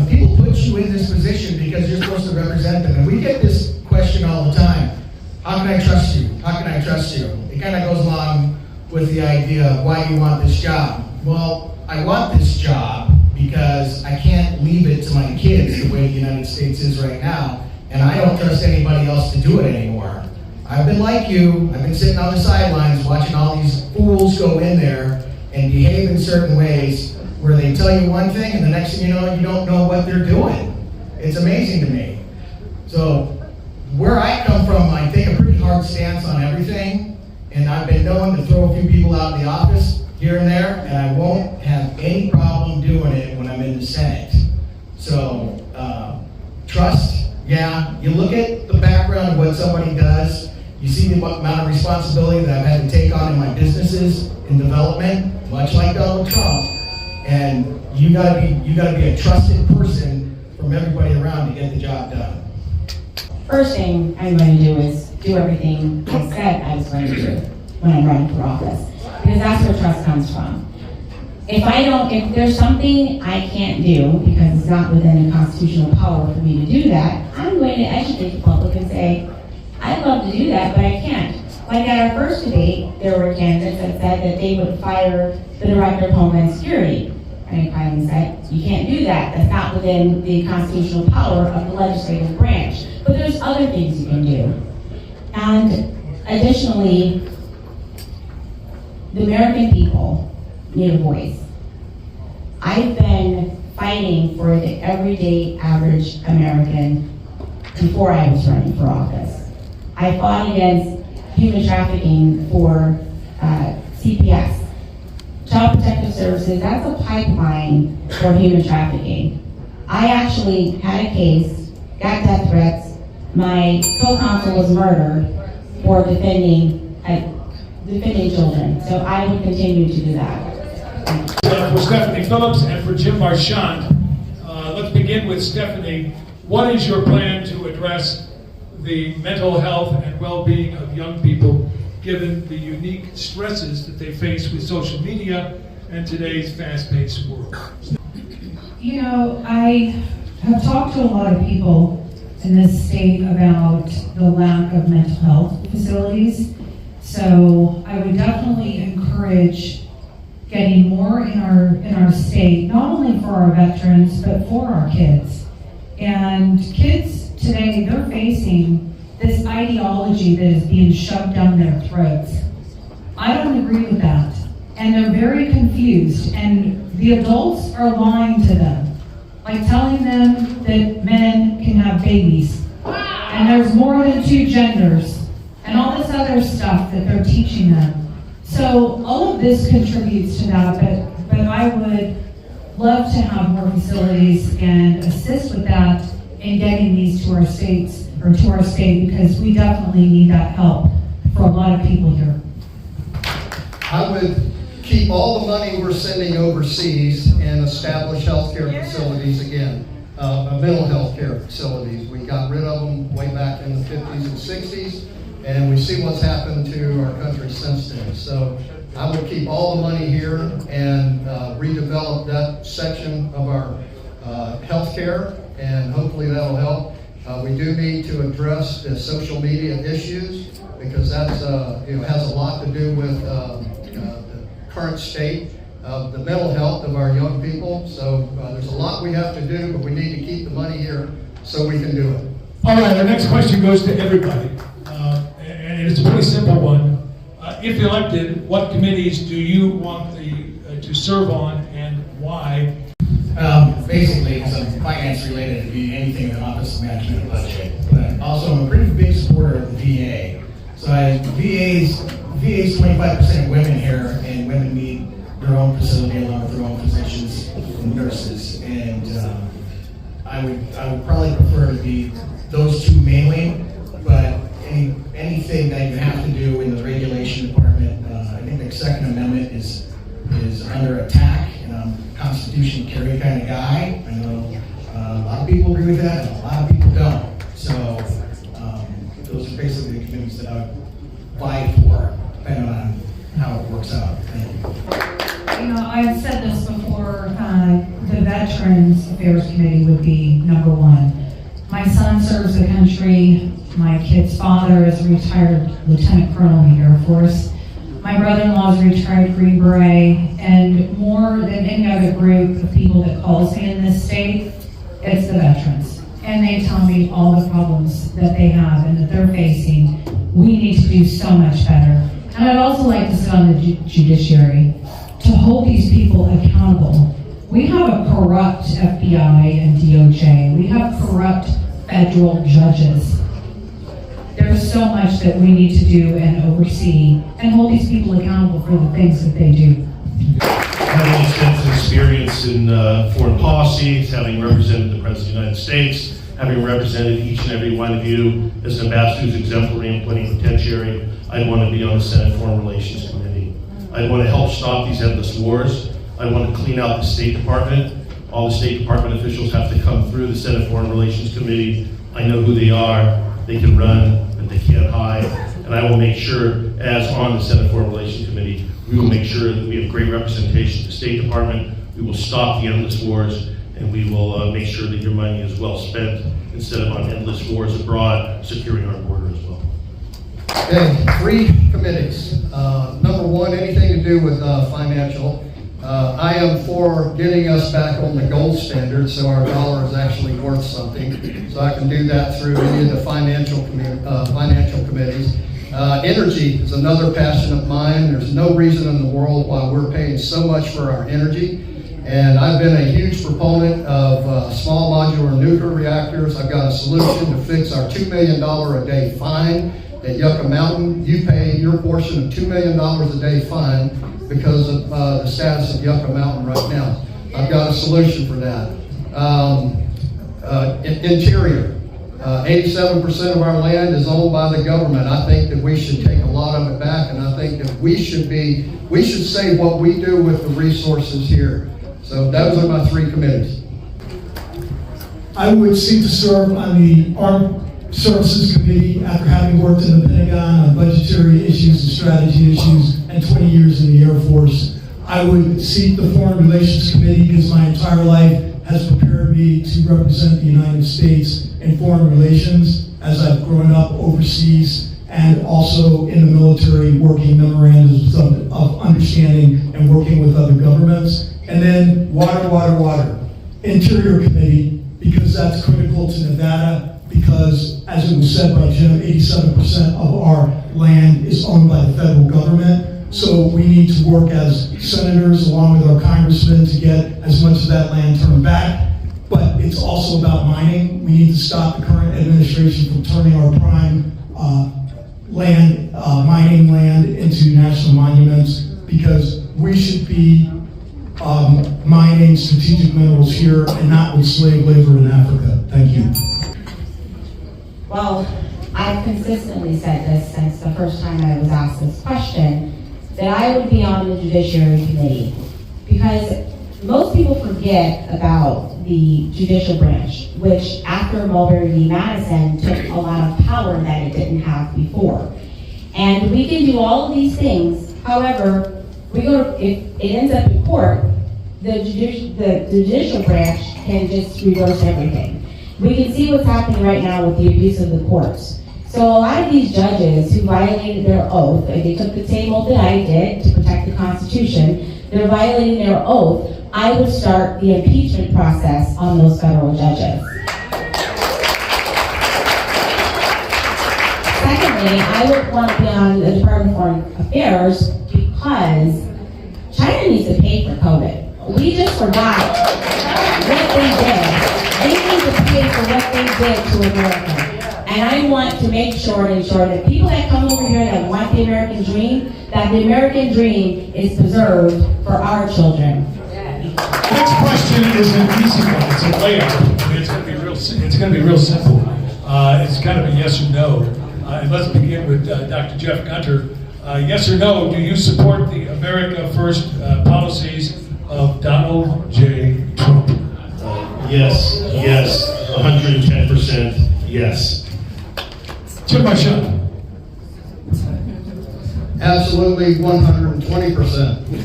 [SPEAKER 3] People put you in this position because you're supposed to represent them. And we get this question all the time. How can I trust you? How can I trust you? It kind of goes along with the idea of why you want this job. Well, I want this job because I can't leave it to my kids the way the United States is right now. And I don't trust anybody else to do it anymore. I've been like you. I've been sitting on the sidelines watching all these fools go in there and behave in certain ways where they tell you one thing and the next thing you know, you don't know what they're doing. It's amazing to me. So where I come from, I take a pretty hard stance on everything, and I've been known to throw a few people out of the office here and there, and I won't have any problem doing it when I'm in the Senate. So trust, yeah, you look at the background of what somebody does, you see the amount of responsibility that I've had to take on in my businesses in development, much like Donald Trump. And you gotta be a trusted person from everybody around to get the job done.
[SPEAKER 8] First thing I'm going to do is do everything I said I was going to do when I'm running for office, because that's where trust comes from. If there's something I can't do because it's not within the constitutional power for me to do that, I'm going to educate the public and say, I'd love to do that, but I can't. Like at our first debate, there were candidates that said that they would fire the Director of Homeland Security. And I finally said, you can't do that. That's not within the constitutional power of the legislative branch. But there's other things you can do. And additionally, the American people need a voice. I've been fighting for the everyday average American before I was running for office. I fought against human trafficking for CPS. Child Protective Services, that's a pipeline for human trafficking. I actually had a case, got death threats. My co-counsel was murdered for defending children. So I would continue to do that.
[SPEAKER 2] For Stephanie Phillips and for Jim Marchant, let's begin with Stephanie. What is your plan to address the mental health and well-being of young people, given the unique stresses that they face with social media and today's fast-paced world?
[SPEAKER 4] You know, I have talked to a lot of people in this state about the lack of mental health facilities. So I would definitely encourage getting more in our state, not only for our veterans, but for our kids. And kids today, they're facing this ideology that is being shoved down their throats. I don't agree with that. And they're very confused. And the adults are lying to them, like telling them that men can have babies. And there's more than two genders. And all this other stuff that they're teaching them. So all of this contributes to that, but I would love to have more facilities and assist with that in getting these to our states, or to our state, because we definitely need that help for a lot of people here.
[SPEAKER 6] I would keep all the money we're sending overseas and establish healthcare facilities again, mental health care facilities. We got rid of them way back in the 50s and 60s, and we see what's happened to our country since then. So I would keep all the money here and redevelop that section of our healthcare, and hopefully that'll help. We do need to address the social media issues, because that's has a lot to do with the current state of the mental health of our young people. So there's a lot we have to do, but we need to keep the money here so we can do it.
[SPEAKER 2] All right, our next question goes to everybody, and it's a pretty simple one. If elected, what committees do you want to serve on, and why?
[SPEAKER 3] Basically, because I'm finance related, it'd be anything in the Office of Management and Budget. But also, I'm a pretty big supporter of the VA. So VA's 25% women here, and women need their own facility along with their own physicians and nurses. And I would probably prefer to be those two mainly. But anything that you have to do in the regulation department, I think the Second Amendment is under attack, and I'm a Constitution carry kind of guy. I know a lot of people agree with that, and a lot of people don't. So those are basically the committees that I would vie for, depending on
[SPEAKER 7] works out. Thank you.
[SPEAKER 9] You know, I've said this before, the Veterans Affairs Committee would be number one. My son serves the country. My kid's father is a retired Lieutenant Colonel in the Air Force. My brother-in-law is a retired Green Beret, and more than any other group of people that calls me in this state, it's the veterans. And they tell me all the problems that they have and that they're facing. We need to do so much better. And I'd also like to sit on the judiciary to hold these people accountable. We have a corrupt FBI and DOJ. We have corrupt federal judges. There's so much that we need to do and oversee and hold these people accountable for the things that they do.
[SPEAKER 5] Having extensive experience in foreign policy, having represented the President of the United States, having represented each and every one of you as an ambassador who's exemplary and plenipotentiary, I'd want to be on the Senate Foreign Relations Committee. I'd want to help stop these endless wars. I want to clean out the State Department. All the State Department officials have to come through the Senate Foreign Relations Committee. I know who they are. They can run, but they can't hide. And I will make sure, as on the Senate Foreign Relations Committee, we will make sure that we have great representation of the State Department. We will stop the endless wars, and we will make sure that your money is well spent instead of on endless wars abroad, securing our border as well.
[SPEAKER 6] Okay, 3 committees. Number 1, anything to do with financial. I am for getting us back on the gold standard so our dollar is actually worth something. So I can do that through any of the financial committees. Energy is another passion of mine. There's no reason in the world why we're paying so much for our energy. And I've been a huge proponent of small modular nuclear reactors. I've got a solution to fix our $2 million a day fine at Yucca Mountain. You pay your portion of $2 million a day fine because of the status of Yucca Mountain right now. I've got a solution for that. Interior. 87% of our land is owned by the government. I think that we should take a lot of it back, and I think that we should say what we do with the resources here. So those are my 3 committees.
[SPEAKER 7] I would seek to serve on the Armed Services Committee after having worked in the Pentagon on budgetary issues and strategy issues and 20 years in the Air Force. I would seek the Foreign Relations Committee because my entire life has prepared me to represent the United States in foreign relations as I've grown up overseas and also in the military working memorandums of understanding and working with other governments. And then water. Interior Committee, because that's critical to Nevada, because as it was said by Jim, 87% of our land is owned by the federal government. So we need to work as senators along with our congressmen to get as much of that land turned back. But it's also about mining. We need to stop the current administration from turning our prime mining land into national monuments, because we should be mining strategic minerals here and not with slave labor in Africa. Thank you.
[SPEAKER 8] Well, I've consistently said this since the first time I was asked this question, that I would be on the Judiciary Committee, because most people forget about the judicial branch, which after Mulberry v. Madison took a lot of power that it didn't have before. And we can do all of these things, however, if it ends up in court, the judicial branch can just reverse everything. We can see what's happening right now with the abuse of the courts. So a lot of these judges who violated their oath, and they took the same oath that I did to protect the Constitution, they're violating their oath. I would start the impeachment process on those federal judges. Secondly, I would want to be on the Department of Foreign Affairs because China needs to pay for COVID. We just forgot what they did. They need to pay for what they did to America. And I want to make sure and ensure that people that come over here that want the American dream, that the American dream is preserved for our children.
[SPEAKER 2] The next question is an easy one. It's a layup. I mean, it's going to be real simple. It's kind of a yes or no. And let's begin with Dr. Jeff Gunter. Yes or no, do you support the America First policies of Donald J. Trump?
[SPEAKER 5] Yes, 110% yes.
[SPEAKER 2] Jim Marchant.
[SPEAKER 6] Absolutely 120%.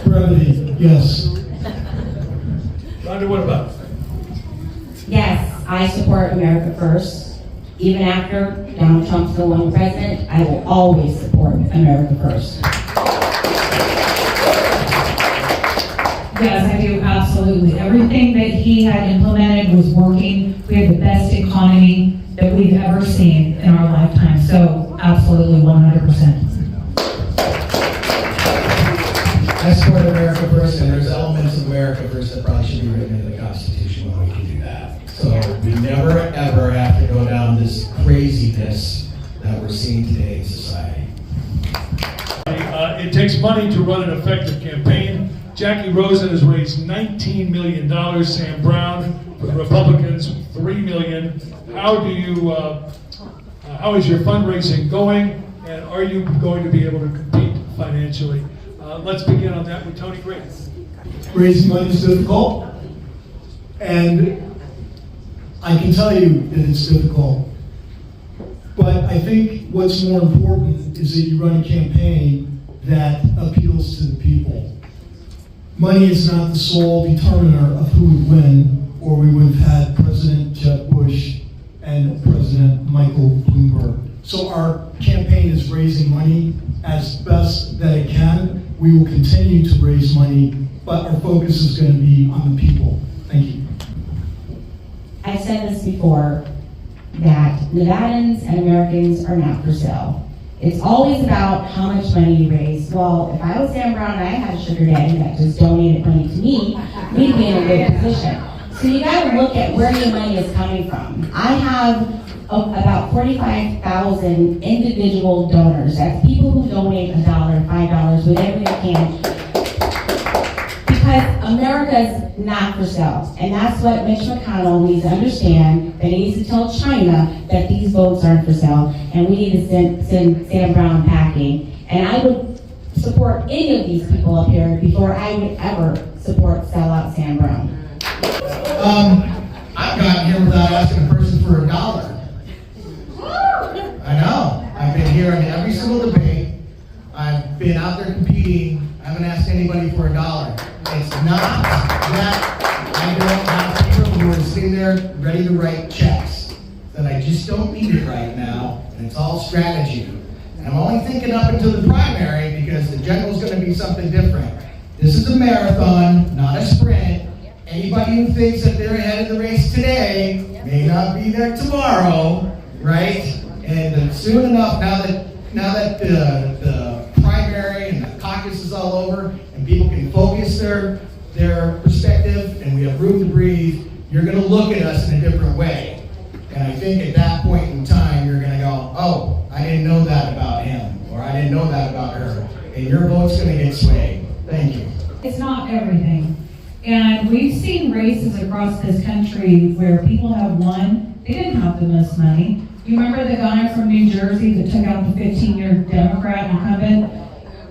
[SPEAKER 7] Brevity, yes.
[SPEAKER 2] Ronda, what about?
[SPEAKER 8] Yes, I support America First. Even after Donald Trump's no longer president, I will always support America First.
[SPEAKER 9] Yes, I do, absolutely. Everything that he had implemented was working. We had the best economy that we've ever seen in our lifetime. So absolutely 100%.
[SPEAKER 10] I support America First, and there's elements of America First that probably should be written into the Constitution when we can do that. So we never, ever have to go down this craziness that we're seeing today in society.
[SPEAKER 2] It takes money to run an effective campaign. Jackie Rosen has raised $19 million. Sam Brown for the Republicans, $3 million. How is your fundraising going? And are you going to be able to compete financially? Let's begin on that with Tony Grady.
[SPEAKER 7] Raising money is difficult, and I can tell you that it's difficult. But I think what's more important is that you run a campaign that appeals to the people. Money is not the sole determiner of who would win, or we would have had President Jeb Bush and President Michael Bloomberg. So our campaign is raising money as best that it can. We will continue to raise money, but our focus is going to be on the people. Thank you.
[SPEAKER 8] I've said this before, that Nevadans and Americans are not for sale. It's always about how much money you raise. Well, if I was Sam Brown and I had a sugar daddy that just donated money to me, we'd be in a good position. So you gotta look at where your money is coming from. I have about 45,000 individual donors. That's people who donate $1, $5, whatever they can. Because America's not for sale. And that's what Mitch McConnell needs to understand, that he needs to tell China that these votes aren't for sale, and we need to send Sam Brown packing. And I would support any of these people up here before I would ever support sellout Sam Brown.
[SPEAKER 10] I've gotten here without asking a person for $1. I know. I've been here in every single debate. I've been out there competing. I haven't asked anybody for $1. It's not that I don't have people who are sitting there ready to write checks. That I just don't need it right now, and it's all strategy. And I'm only thinking up until the primary because the general's going to be something different. This is a marathon, not a sprint. Anybody who thinks that they're ahead of the race today may not be there tomorrow, right? And soon enough, now that the primary and the caucus is all over, and people can focus their perspective, and we have room to breathe, you're going to look at us in a different way. And I think at that point in time, you're going to go, oh, I didn't know that about him, or I didn't know that about her, and your vote's going to get swayed. Thank you.
[SPEAKER 9] It's not everything. And we've seen races across this country where people have won, they didn't have the most money. You remember the guy from New Jersey that took out the 15-year Democrat incumbent?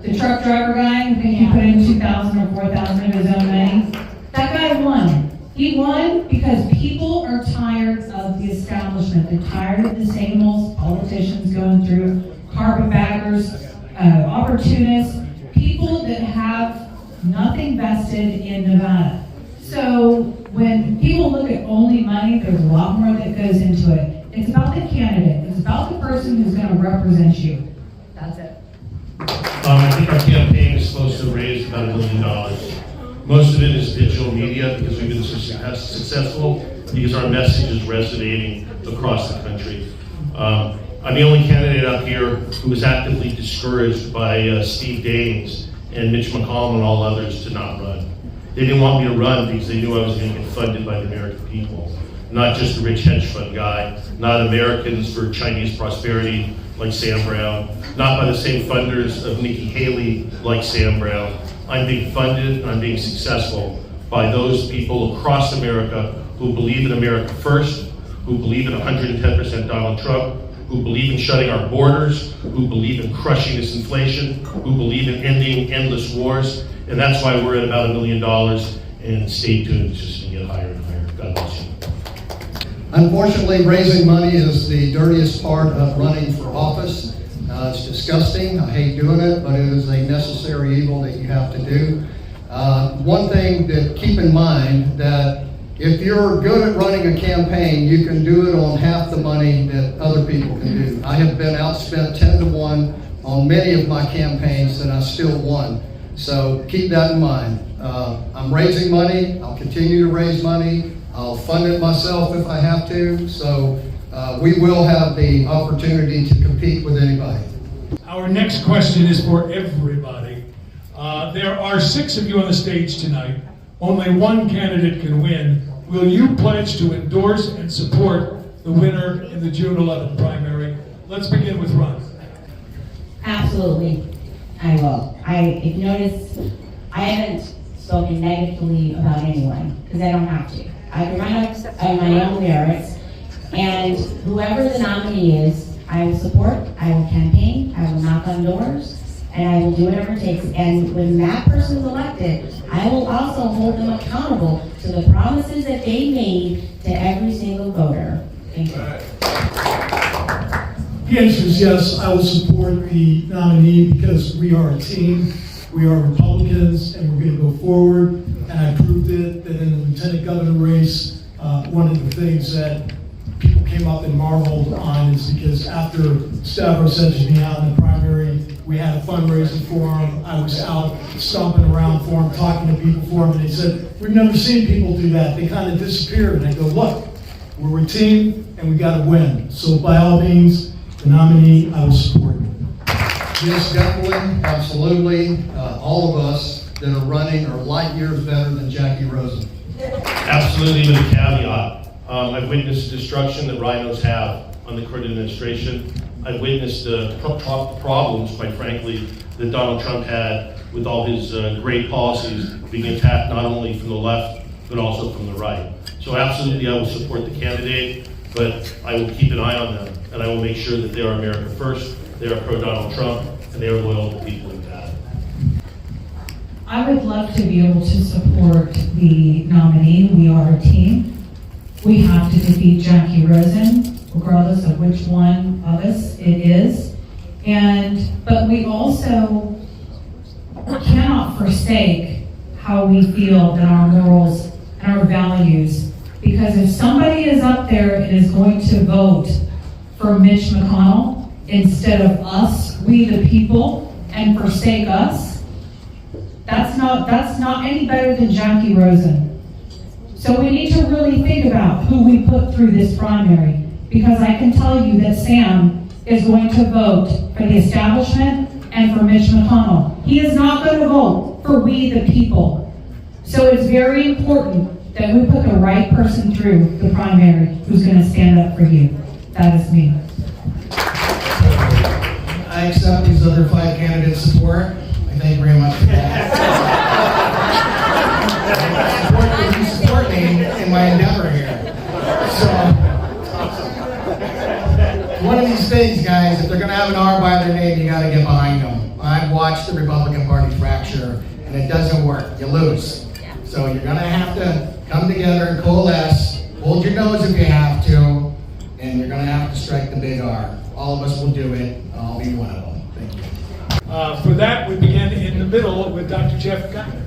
[SPEAKER 9] The truck driver guy, I think he put in $2,000 or $4,000 of his own money. That guy won. He won because people are tired of the establishment. They're tired of the same old politicians going through, carpetbaggers, opportunists, people that have nothing vested in Nevada. So when people look at only money, there's a lot more that goes into it. It's about the candidate. It's about the person who's going to represent you. That's it.
[SPEAKER 5] I think our campaign is supposed to raise about $1 million. Most of it is digital media because we've been successful because our message is resonating across the country. I'm the only candidate out here who is actively discouraged by Steve Daines and Mitch McConnell and all others to not run. They didn't want me to run because they knew I was going to get funded by the American people. Not just a rich hedge fund guy, not Americans for Chinese prosperity like Sam Brown, not by the same funders of Nikki Haley like Sam Brown. I'm being funded and I'm being successful by those people across America who believe in America first, who believe in 110% Donald Trump, who believe in shutting our borders, who believe in crushing this inflation, who believe in ending endless wars, and that's why we're at about $1 million, and stay tuned, it's just going to get higher and higher. God bless you.
[SPEAKER 6] Unfortunately, raising money is the dirtiest part of running for office. It's disgusting. I hate doing it, but it is a necessary evil that you have to do. One thing to keep in mind, that if you're good at running a campaign, you can do it on half the money that other people can do. I have been outspent 10 to 1 on many of my campaigns, and I still won. So keep that in mind. I'm raising money. I'll continue to raise money. I'll fund it myself if I have to. So we will have the opportunity to compete with anybody.
[SPEAKER 2] Our next question is for everybody. There are 6 of you on the stage tonight. Only one candidate can win. Will you pledge to endorse and support the winner in the June 11th primary? Let's begin with Ron.
[SPEAKER 8] Absolutely, I will. If you notice, I haven't spoken negatively about anyone, because I don't have to. I can run up on my own merits, and whoever the nominee is, I will support, I will campaign, I will knock on doors, and I will do whatever it takes. And when that person is elected, I will also hold them accountable to the promises that they made to every single voter. Thank you.
[SPEAKER 7] The answer is yes, I will support the nominee because we are a team, we are Republicans, and we're going to go forward. And I proved it that in the lieutenant governor race, one of the things that people came up and marveled on is because after Stavros edged me out in the primary, we had a fundraiser for him. I was out stomping around for him, talking to people for him, and they said, we've never seen people do that. They kind of disappeared. And I go, look, we're a team and we got to win. So by all means, the nominee, I will support.
[SPEAKER 6] Yes, definitely, absolutely. All of us that are running are light years better than Jackie Rosen.
[SPEAKER 5] Absolutely, with a caveat. I've witnessed the destruction that rhinos have on the current administration. I've witnessed the problems, quite frankly, that Donald Trump had with all his great policies being attacked not only from the left, but also from the right. So absolutely, I will support the candidate, but I will keep an eye on them, and I will make sure that they are America first, they are pro-Donald Trump, and they are loyal to the people in Nevada.
[SPEAKER 9] I would love to be able to support the nominee. We are a team. We have to defeat Jackie Rosen, regardless of which one of us it is. But we also cannot forsake how we feel and our morals and our values. Because if somebody is up there and is going to vote for Mitch McConnell instead of us, we the people, and forsake us, that's not any better than Jackie Rosen. So we need to really think about who we put through this primary, because I can tell you that Sam is going to vote for the establishment and for Mitch McConnell. He is not going to vote for we the people. So it's very important that we put the right person through the primary who's going to stand up for you. That is me.
[SPEAKER 10] I accept these other 5 candidates' support. I thank you very much for that. You support me in my endeavor here. So, one of these things, guys, if they're going to have an R by their name, you got to get behind them. I've watched the Republican Party fracture, and it doesn't work. You lose. So you're going to have to come together and coalesce, hold your nose if you have to, and you're going to have to strike the big R. All of us will do it. I'll be one of them. Thank you.
[SPEAKER 2] For that, we begin in the middle with Dr. Jeff Gunter.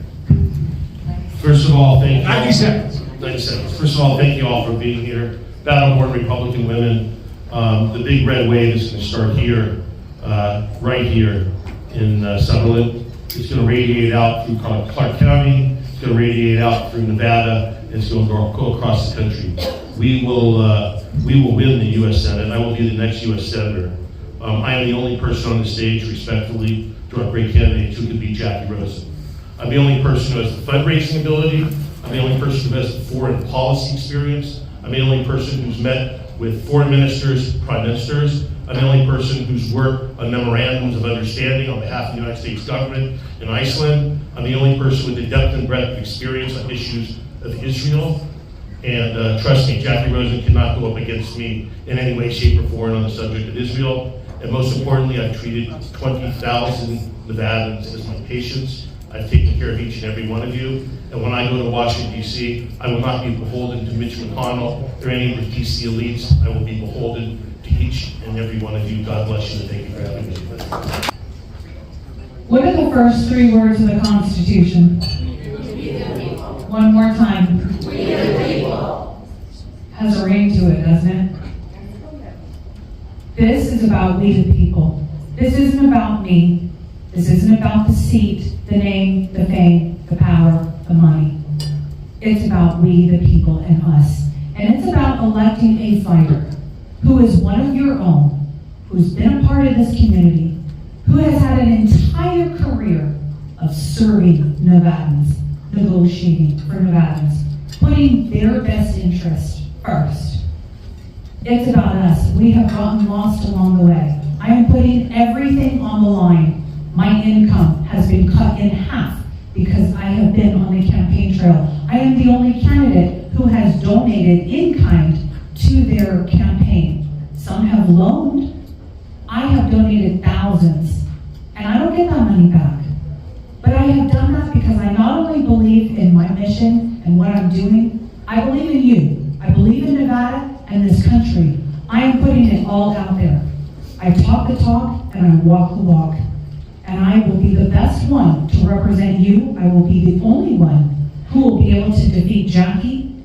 [SPEAKER 5] First of all, thank you.
[SPEAKER 2] 90 seconds.
[SPEAKER 5] 90 seconds. First of all, thank you all for being here. Battle-born Republican women. The big red wave is going to start here, right here in Sutherland. It's going to radiate out through Clark County. It's going to radiate out through Nevada. And it's going to go across the country. We will win the U.S. Senate. I will be the next U.S. Senator. I am the only person on the stage, respectfully, to our great candidate who could beat Jackie Rosen. I'm the only person who has the fundraising ability. I'm the only person who has the foreign policy experience. I'm the only person who's met with foreign ministers, prime ministers. I'm the only person who's worked on memorandums of understanding on behalf of the United States government in Iceland. I'm the only person with the depth and breadth of experience on issues of Israel. And trust me, Jackie Rosen cannot go up against me in any way, shape, or form on the subject of Israel. And most importantly, I've treated 20,000 Nevadans as my patients. I've taken care of each and every one of you. And when I go to Washington, D.C., I will not be beholden to Mitch McConnell or any of the D.C. elites. I will be beholden to each and every one of you. God bless you, and thank you for having me.
[SPEAKER 9] What are the first 3 words of the Constitution? One more time. Has a ring to it, doesn't it? This is about we the people. This isn't about me. This isn't about the seat, the name, the fame, the power, the money. It's about we the people and us. And it's about electing a fighter who is one of your own, who's been a part of this community, who has had an entire career of serving Nevadans, negotiating for Nevadans, putting their best interest first. It's about us. We have gotten lost along the way. I am putting everything on the line. My income has been cut in half because I have been on the campaign trail. I am the only candidate who has donated in kind to their campaign. Some have loaned. I have donated thousands, and I don't get that money back. But I have done that because I not only believe in my mission and what I'm doing, I believe in you. I believe in Nevada and this country. I am putting it all out there. I talk the talk and I walk the walk. And I will be the best one to represent you. I will be the only one who will be able to defeat Jackie.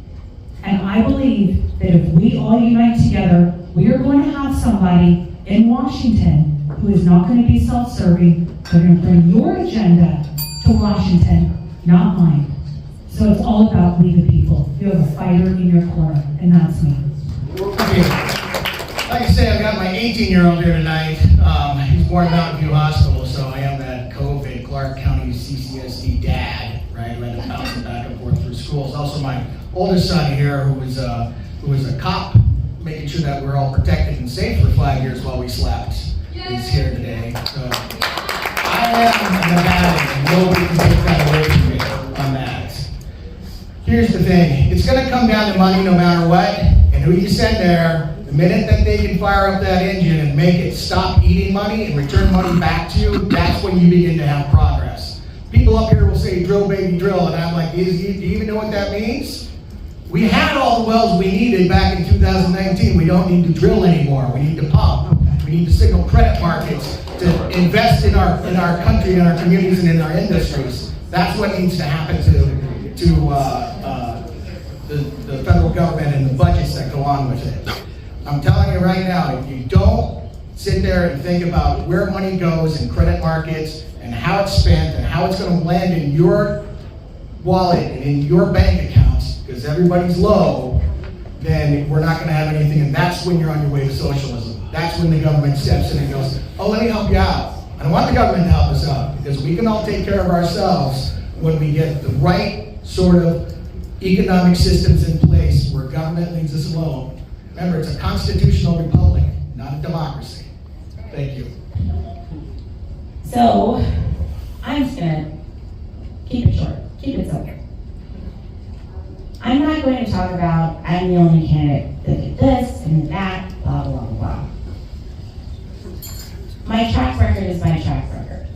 [SPEAKER 9] And I believe that if we all unite together, we are going to have somebody in Washington who is not going to be self-serving. They're going to bring your agenda to Washington, not mine. So it's all about we the people. You have a fighter in your corner, and that's me.
[SPEAKER 10] Like I say, I've got my 18-year-old here tonight. He's born in Mountain View Hospital, so I am that COVID Clark County CCSD dad, right? Who had to bounce him back and forth through schools. Also, my oldest son here, who was a cop, making sure that we're all protected and safe for 5 years while we slept. He's here today. So I am Nevada, and nobody can take that away from me on that. Here's the thing: it's going to come down to money no matter what, and who you send there. The minute that they can fire up that engine and make it stop eating money and return money back to you, that's when you begin to have progress. People up here will say, drill, baby, drill, and I'm like, do you even know what that means? We had all the wells we needed back in 2019. We don't need to drill anymore. We need to pump. We need to signal credit markets to invest in our country, in our communities, and in our industries. That's what needs to happen to the federal government and the budgets that go on with it. I'm telling you right now, if you don't sit there and think about where money goes in credit markets and how it's spent and how it's going to land in your wallet and in your bank accounts, because everybody's low, then we're not going to have anything. And that's when you're on your way to socialism. That's when the government steps in and goes, oh, let me help you out. I don't want the government to help us out, because we can all take care of ourselves when we get the right sort of economic systems in place where government leaves us alone. Remember, it's a constitutional republic, not a democracy. Thank you.
[SPEAKER 8] So, I'm just gonna keep it short, keep it simple. I'm not going to talk about I'm the only candidate that did this and that, blah, blah, blah, blah. My track record is my track record.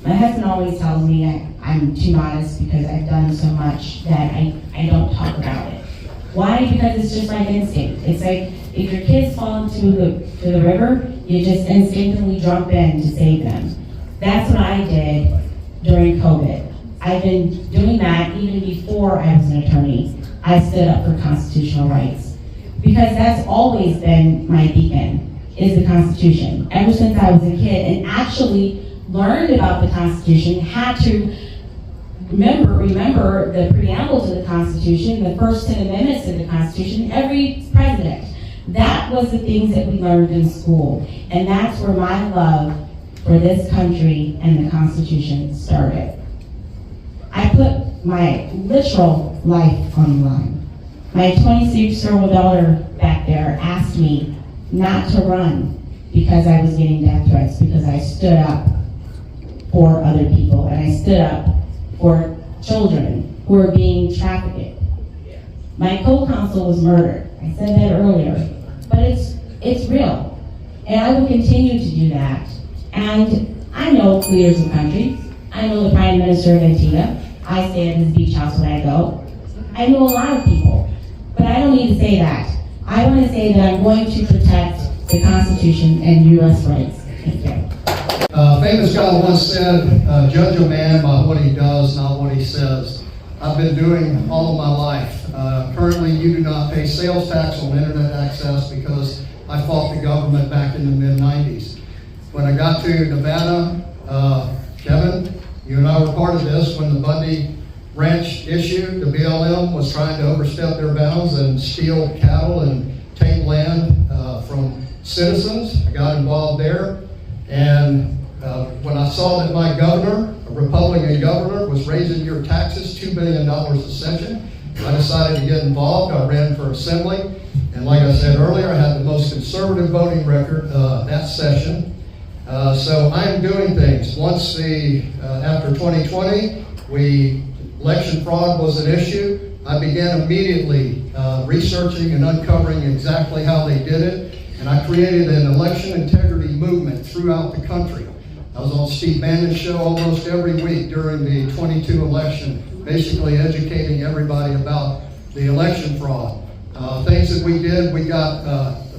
[SPEAKER 8] My husband always tells me I'm too modest because I've done so much that I don't talk about it. Why? Because it's just like instinct. It's like if your kids fall into the river, you just instinctively jump in to save them. That's what I did during COVID. I've been doing that even before I was an attorney. I stood up for constitutional rights because that's always been my beacon, is the Constitution. Ever since I was a kid and actually learned about the Constitution, had to remember the preamble to the Constitution, the first 10 amendments to the Constitution, every president. That was the things that we learned in school. And that's where my love for this country and the Constitution started. I put my literal life on the line. My 26-year-old daughter back there asked me not to run because I was getting death threats, because I stood up for other people, and I stood up for children who are being trafficked. My co-counsel was murdered. I said that earlier, but it's real, and I will continue to do that. And I know leaders of country. I know the Prime Minister of Antigua. I stay at his beach house when I go. I know a lot of people, but I don't need to say that. I want to say that I'm going to protect the Constitution and U.S. rights. Thank you.
[SPEAKER 6] Famous guy once said, judge a man by what he does, not what he says. I've been doing all of my life. Currently, you do not pay sales tax on internet access because I fought the government back in the mid-90s. When I got to Nevada, Kevin, you and I were part of this when the Bundy Ranch issue, the BLM was trying to overstep their bounds and steal cattle and take land from citizens. I got involved there, and when I saw that my governor, a Republican governor, was raising your taxes $2 billion a session, I decided to get involved. I ran for assembly, and like I said earlier, I had the most conservative voting record that session. So I am doing things. Once after 2020, election fraud was an issue, I began immediately researching and uncovering exactly how they did it, and I created an election integrity movement throughout the country. I was on Steve Bannon's show almost every week during the 22 election, basically educating everybody about the election fraud. Things that we did, we got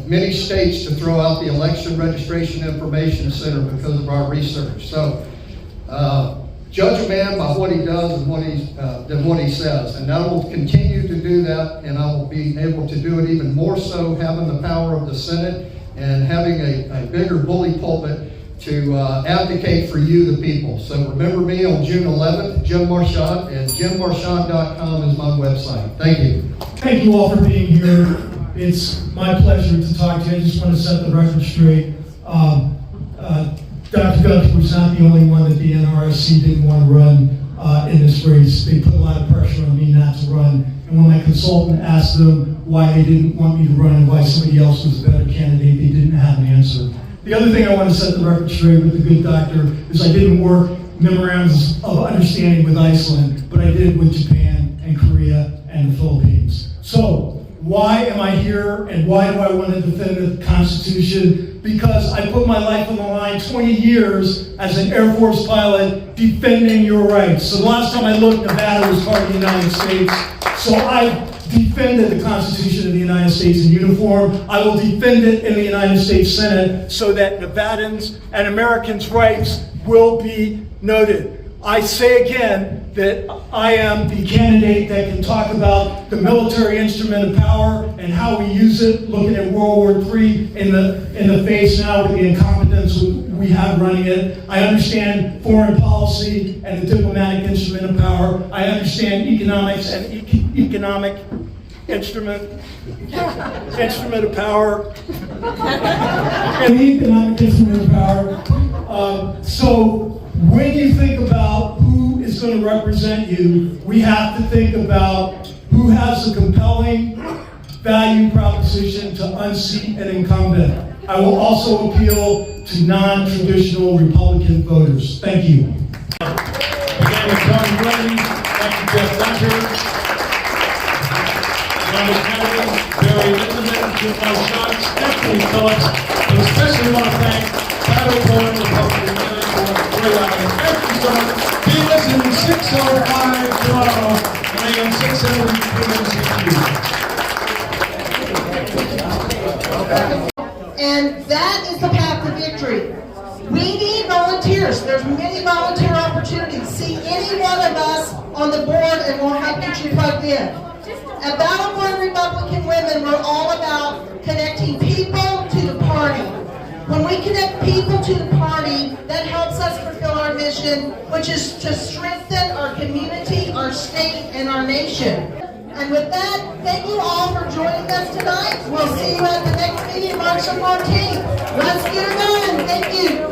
[SPEAKER 6] many states to throw out the election registration information center because of our research. So, judge a man by what he does and than what he says. And I will continue to do that, and I will be able to do it even more so having the power of the Senate and having a bigger bully pulpit to advocate for you, the people. So remember me on June 11th, Jim Marchant, and jimmarchant.com is my website. Thank you.
[SPEAKER 7] Thank you all for being here. It's my pleasure to talk to you. I just want to set the record straight. Dr. Gunter was not the only one that the NRSC didn't want to run in this race. They put a lot of pressure on me not to run. And when my consultant asked them why they didn't want me to run and why somebody else was a better candidate, they didn't have an answer. The other thing I want to set the record straight with the good doctor is I didn't work memorandums of understanding with Iceland, but I did with Japan and Korea and the Philippines. So, why am I here and why do I want to defend the Constitution? Because I put my life on the line 20 years as an Air Force pilot defending your rights. So the last time I looked, Nevada was part of the United States. So I defended the Constitution of the United States in uniform. I will defend it in the United States Senate so that Nevadans and Americans' rights will be noted. I say again that I am the candidate that can talk about the military instrument of power and how we use it, looking at World War III in the face now with the incompetence we have running it. I understand foreign policy and the diplomatic instrument of power. I understand economics and economic instrument of power. And the economic instrument of power. So when you think about who is going to represent you, we have to think about who has a compelling value proposition to unseat an incumbent. I will also appeal to non-traditional Republican voters. Thank you.
[SPEAKER 2] Again, with Tony Grady, Dr. Jeff Gunter, Ronda Kennedy, Lindemann, Jim Marchant, Stephanie Phillips, and especially want to thank Tyler Cohen, Republican Union, for a great audience. Thank you so much. Be listening 605 Toronto, and AM 670 KMZQ.
[SPEAKER 11] And that is the path to victory. We need volunteers. There's many volunteer opportunities. See any one of us on the board and we'll help get you plugged in. At Battleborn Republican Women, we're all about connecting people to the party. When we connect people to the party, that helps us fulfill our mission, which is to strengthen our community, our state, and our nation. And with that, thank you all for joining us tonight. We'll see you at the next meeting, March 14th. Let's get it done. Thank you.